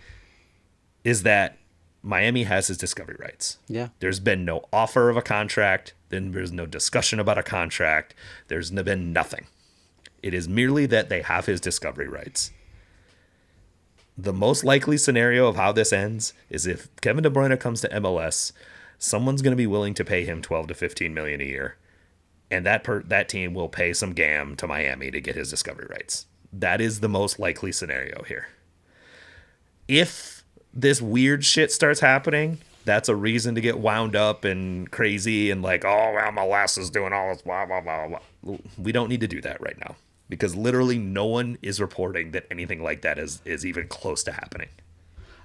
Speaker 1: Miami has his discovery rights. Yeah. There's been no offer of a contract. Then there's no discussion about a contract. There's been nothing. It is merely that they have his discovery rights. The most likely scenario of how this ends is if Kevin De Bruyne comes to MLS, someone's going to be willing to pay him $12 to $15 million a year, and that team will pay some gam to Miami to get his discovery rights. that is the most likely scenario here. If this weird shit starts happening, that's a reason to get wound up and crazy and like, oh, well, MLS is doing all this, blah, blah, blah, blah. We don't need to do that right now because literally no one is reporting that anything like that is even close to happening.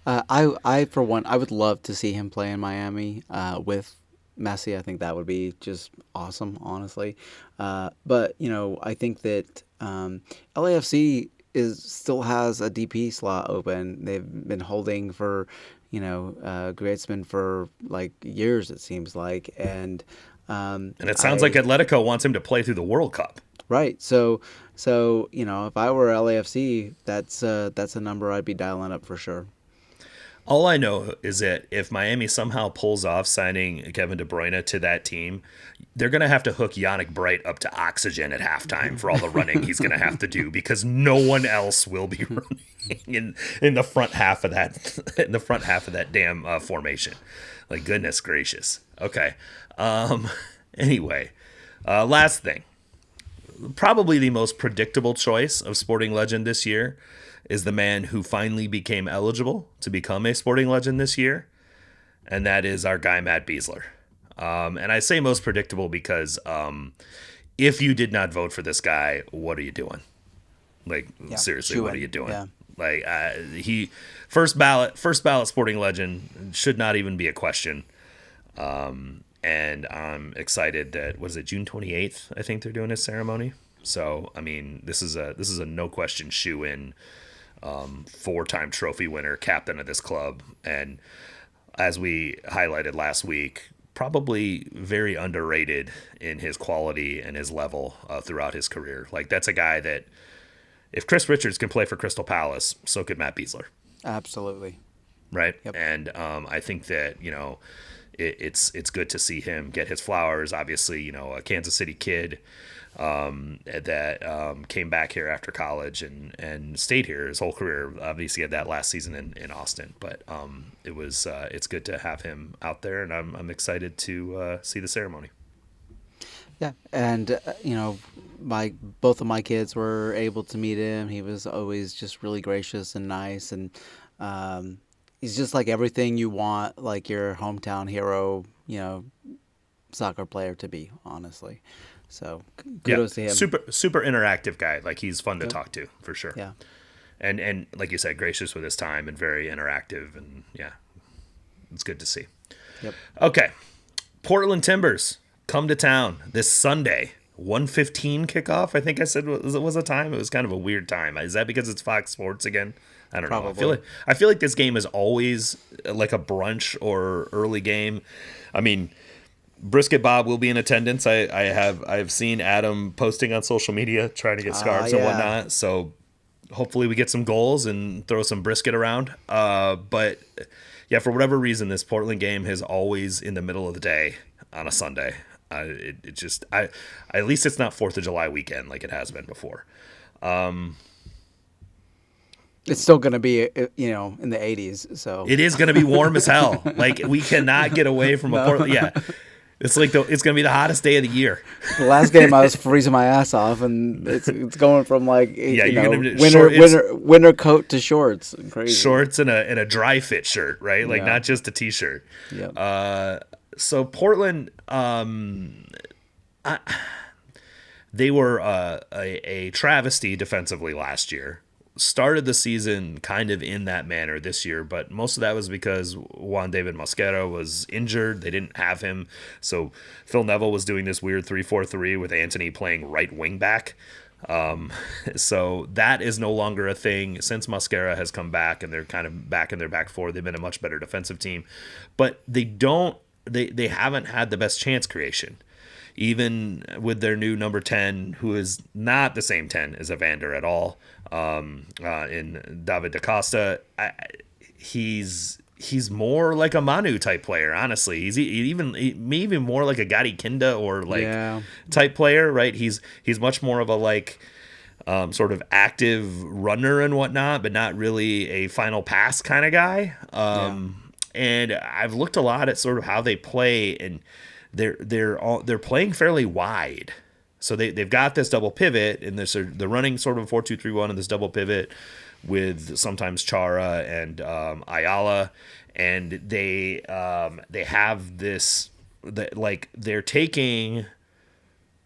Speaker 2: I for one, I would love to see him play in Miami with Messi. I think that would be just awesome, honestly. But I think that LAFC still has a DP slot open. They've been holding for Griezmann for like years, it seems like, and
Speaker 1: it sounds like Atletico wants him to play through the World Cup.
Speaker 2: Right. So if I were LAFC, that's a number I'd be dialing up for sure.
Speaker 1: All I know is that if Miami somehow pulls off signing Kevin De Bruyne to that team, they're going to have to hook Yannick Bright up to oxygen at halftime for all the running he's going to have to do because no one else will be running in the front half of that damn formation. Like, goodness gracious. Okay. Anyway, last thing. Probably the most predictable choice of sporting legend this year is the man who finally became eligible to become a sporting legend this year, and that is our guy Matt Besler. And I say most predictable because if you did not vote for this guy, what are you doing? Like, seriously, what are you doing? Yeah. Like, he first ballot sporting legend should not even be a question. And I'm excited that, what is it, June 28th? I think they're doing his ceremony. So, I mean, this is a no question shoe-in. 4-time trophy winner, captain of this club, and as we highlighted last week, probably very underrated in his quality and his level throughout his career. Like, that's a guy that if Chris Richards can play for Crystal Palace, so could Matt Besler.
Speaker 2: Absolutely.
Speaker 1: Right?
Speaker 2: Yep.
Speaker 1: And I think that, it's good to see him get his flowers. Obviously, a Kansas City kid that came back here after college and stayed here his whole career. Obviously, had that last season in Austin, but it's good to have him out there, and I'm excited to see the ceremony.
Speaker 2: Yeah, and both of my kids were able to meet him. He was always just really gracious and nice, and he's just like everything you want, like your hometown hero, soccer player to be, honestly. So kudos to him.
Speaker 1: Super interactive guy. Like, he's fun to talk to for sure.
Speaker 2: Yeah.
Speaker 1: And like you said, gracious with his time and very interactive, and it's good to see.
Speaker 2: Yep.
Speaker 1: Okay. Portland Timbers come to town this Sunday. 1:15 kickoff, I think I said was a time. It was kind of a weird time. Is that because it's Fox Sports again? I don't know. I feel like this game is always like a brunch or early game. I mean, Brisket Bob will be in attendance. I've seen Adam posting on social media trying to get scarves and whatnot. So hopefully we get some goals and throw some brisket around. But yeah, for whatever reason, this Portland game is always in the middle of the day on a Sunday. At least it's not 4th of July weekend like it has been before.
Speaker 2: It's still going to be, in the 80s. So
Speaker 1: it is going to be warm as hell. Like, we cannot get away from a Portland. Yeah. It's like it's going to be the hottest day of the year.
Speaker 2: The last game I was freezing my ass off, and it's going from like winter coat to shorts. Crazy.
Speaker 1: Shorts and a dry fit shirt, right? Like, not just a t-shirt.
Speaker 2: Yeah.
Speaker 1: So Portland, they were a travesty defensively last year. Started the season kind of in that manner this year, but most of that was because Juan David Mosquera was injured. They didn't have him. So Phil Neville was doing this weird 3-4-3 with Anthony playing right wing back. So that is no longer a thing since Mosquera has come back, and they're kind of back in their back four. They've been a much better defensive team, but they haven't had the best chance creation. Even with their new number 10, who is not the same 10 as Evander at all, in David Da Costa, he's more like a Manu type player, honestly. He's even more like a Gadi Kinda or type player, right? He's much more of a sort of active runner and whatnot, but not really a final pass kind of guy. And I've looked a lot at sort of how they play, and they're playing fairly wide. So they've got this double pivot, and they're running sort of a 4-2-3-1 and this double pivot with sometimes Chara and Ayala, and they have this they're taking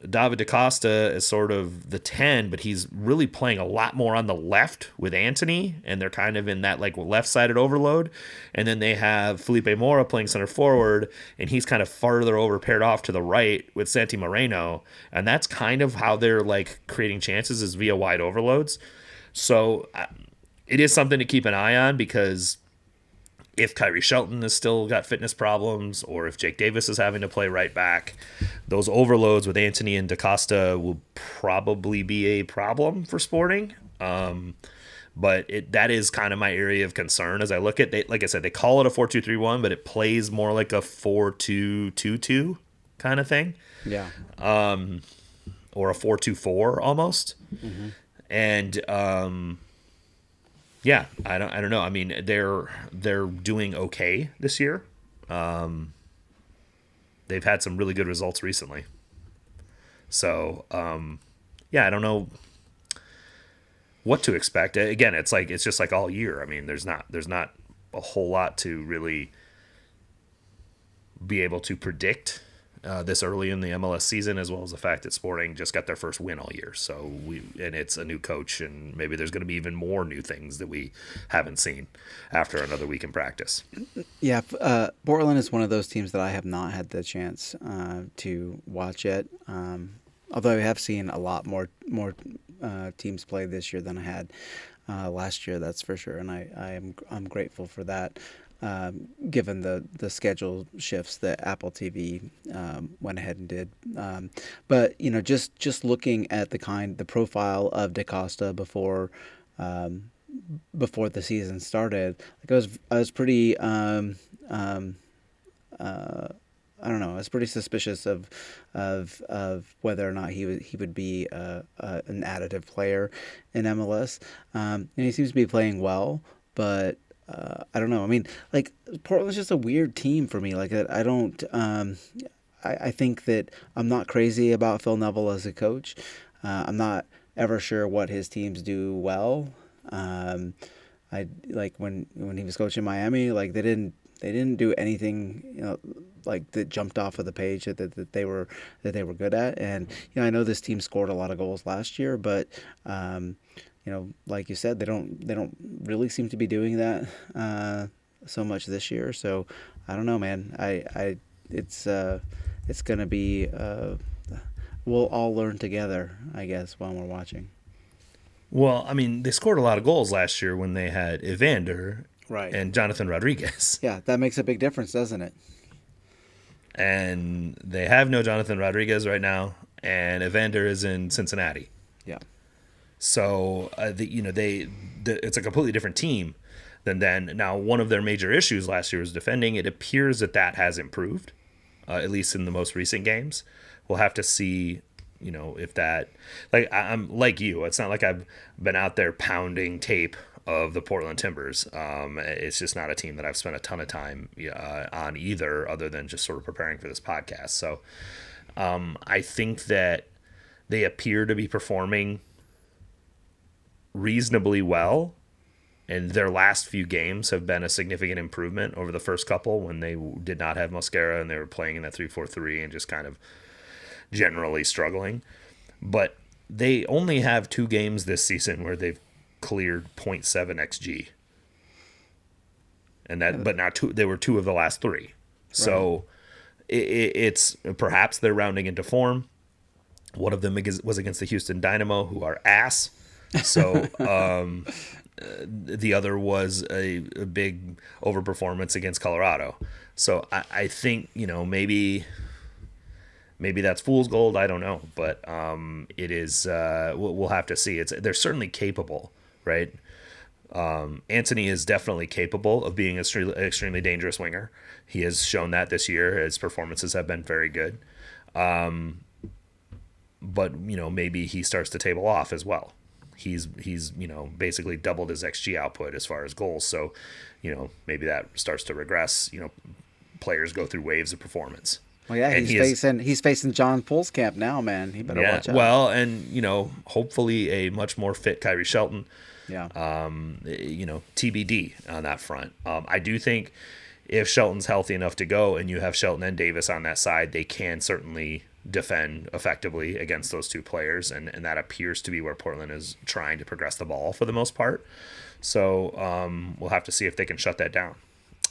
Speaker 1: David DaCosta as sort of the 10, but he's really playing a lot more on the left with Anthony, and they're kind of in that like left-sided overload. And then they have Felipe Mora playing center forward, and he's kind of farther over paired off to the right with Santi Moreno, and that's kind of how they're like creating chances is via wide overloads. So it is something to keep an eye on, because if Kyrie Shelton has still got fitness problems, or if Jake Davis is having to play right back, those overloads with Anthony and DaCosta will probably be a problem for Sporting. But that is kind of my area of concern as I look at it. Like I said, they call it a 4-2-3-1, but it plays more like a 4-2-2-2 kind of thing.
Speaker 2: Yeah.
Speaker 1: Or a 4-2-4 almost. Mm-hmm. And yeah, I don't know. I mean, they're doing okay this year. They've had some really good results recently. So, yeah, I don't know what to expect. Again, it's just like all year. I mean, there's not a whole lot to really be able to predict this early in the MLS season, as well as the fact that Sporting just got their first win all year. So and it's a new coach, and maybe there's going to be even more new things that we haven't seen after another week in practice.
Speaker 2: Yeah, Portland is one of those teams that I have not had the chance to watch yet. Although I have seen a lot more teams play this year than I had last year, that's for sure, and I'm grateful for that. Given the schedule shifts that Apple TV went ahead and did, but just looking at the profile of DaCosta before the season started, like I was pretty I don't know, I was pretty suspicious of whether or not he would be an additive player in MLS, and he seems to be playing well, but. I don't know. I mean, like, Portland's just a weird team for me. Like, I don't. I think that I'm not crazy about Phil Neville as a coach. I'm not ever sure what his teams do well. I like when he was coaching Miami. Like, they didn't do anything. Like that jumped off of the page that they were good at. And I know this team scored a lot of goals last year, but. Like you said, they don't really seem to be doing that so much this year. So I don't know, man. It's gonna be we'll all learn together, I guess, while we're watching.
Speaker 1: Well, I mean, they scored a lot of goals last year when they had Evander and Jonathan Rodriguez.
Speaker 2: Yeah, that makes a big difference, doesn't it?
Speaker 1: And they have no Jonathan Rodriguez right now, and Evander is in Cincinnati.
Speaker 2: Yeah.
Speaker 1: So it's a completely different team than then. Now, one of their major issues last year was defending. It appears that has improved, at least in the most recent games. We'll have to see, if that. Like I'm like you. It's not like I've been out there pounding tape of the Portland Timbers. It's just not a team that I've spent a ton of time on either, other than just sort of preparing for this podcast. So I think that they appear to be performing reasonably well, and their last few games have been a significant improvement over the first couple when they did not have Mosquera and they were playing in that 3-4-3 and just kind of generally struggling. But they only have 2 games this season where they've cleared 0.7 xG, and that but not 2. They were 2 of the last 3. So it's perhaps they're rounding into form. One of them was against the Houston Dynamo, who are ass. So the other was a big overperformance against Colorado. So I think maybe that's fool's gold. I don't know, but it is. We'll have to see. They're certainly capable, right? Anthony is definitely capable of being an extremely dangerous winger. He has shown that this year. His performances have been very good. But maybe he starts to table off as well. He's basically doubled his XG output as far as goals. So, maybe that starts to regress. Players go through waves of performance.
Speaker 2: Well, yeah,
Speaker 1: And
Speaker 2: he's facing John Pulskamp now, man. He better watch out.
Speaker 1: well, and hopefully a much more fit Kyrie Shelton.
Speaker 2: Yeah.
Speaker 1: TBD on that front. I do think if Shelton's healthy enough to go and you have Shelton and Davis on that side, they can certainly defend effectively against those two players. And that appears to be where Portland is trying to progress the ball for the most part. So we'll have to see if they can shut that down.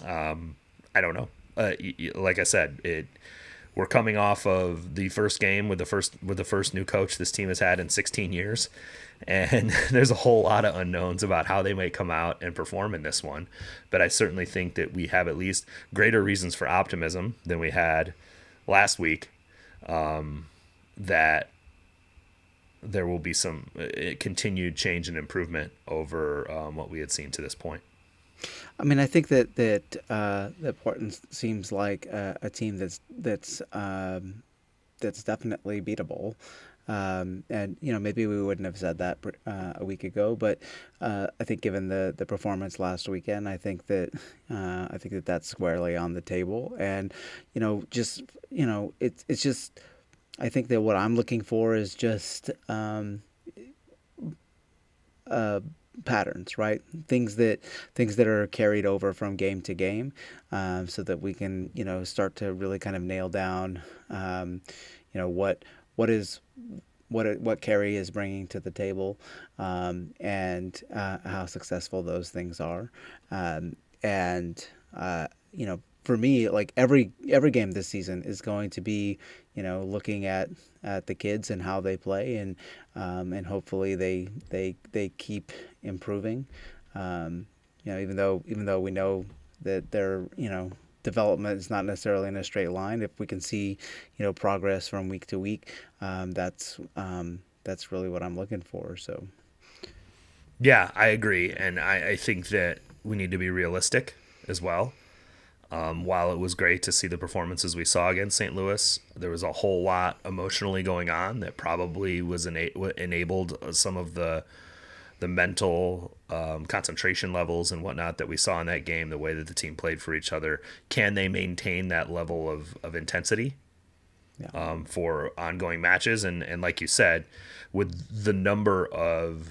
Speaker 1: I don't know. Like I said, we're coming off of the first game with the first new coach this team has had in 16 years. And there's a whole lot of unknowns about how they might come out and perform in this one. But I certainly think that we have at least greater reasons for optimism than we had last week, that there will be some continued change and improvement over what we had seen to this point.
Speaker 2: I mean, I think that Portland seems like a team that's definitely beatable. And maybe we wouldn't have said that a week ago, but I think given the performance last weekend, I think that that's squarely on the table. And it's just, I think that what I'm looking for is just patterns, right? Things that are carried over from game to game, so that we can start to really kind of nail down what Kerry is bringing to the table, and how successful those things are. For me, like every game this season is going to be, looking at the kids and how they play, and hopefully they keep improving. Even though we know that they're, development is not necessarily in a straight line. If we can see, progress from week to week, that's really what I'm looking for. So,
Speaker 1: yeah, I agree, and I think that we need to be realistic as well. While it was great to see the performances we saw against St. Louis, there was a whole lot emotionally going on that probably was enabled some of the mental concentration levels and whatnot that we saw in that game, the way that the team played for each other. Can they maintain that level of intensity for ongoing matches? And like you said, with the number of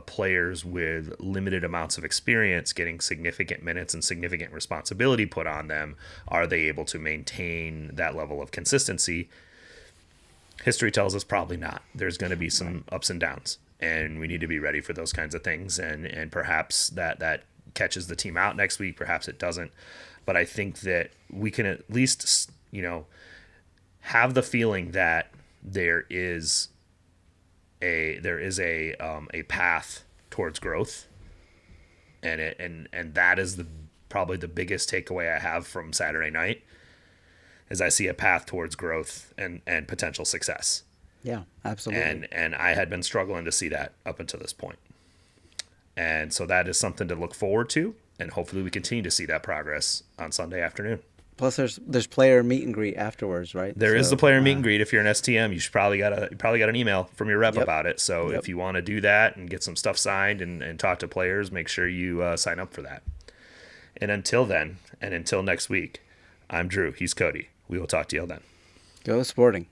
Speaker 1: players with limited amounts of experience getting significant minutes and significant responsibility put on them, are they able to maintain that level of consistency? History tells us probably not. There's going to be some ups and downs, and we need to be ready for those kinds of things. And perhaps that catches the team out next week. Perhaps it doesn't. But I think that we can at least, have the feeling that there is a path towards growth, and that is probably the biggest takeaway I have from Saturday night, is I see a path towards growth and potential success.
Speaker 2: Yeah, absolutely.
Speaker 1: And I had been struggling to see that up until this point. And so that is something to look forward to, and hopefully we continue to see that progress on Sunday afternoon.
Speaker 2: Plus, there's player meet and greet afterwards, right?
Speaker 1: There is the player meet and greet. If you're an STM, you should probably got an email from your rep about it. So if you want to do that and get some stuff signed and talk to players, make sure you sign up for that. And until then, and until next week, I'm Drew. He's Cody. We will talk to you all then.
Speaker 2: Go Sporting.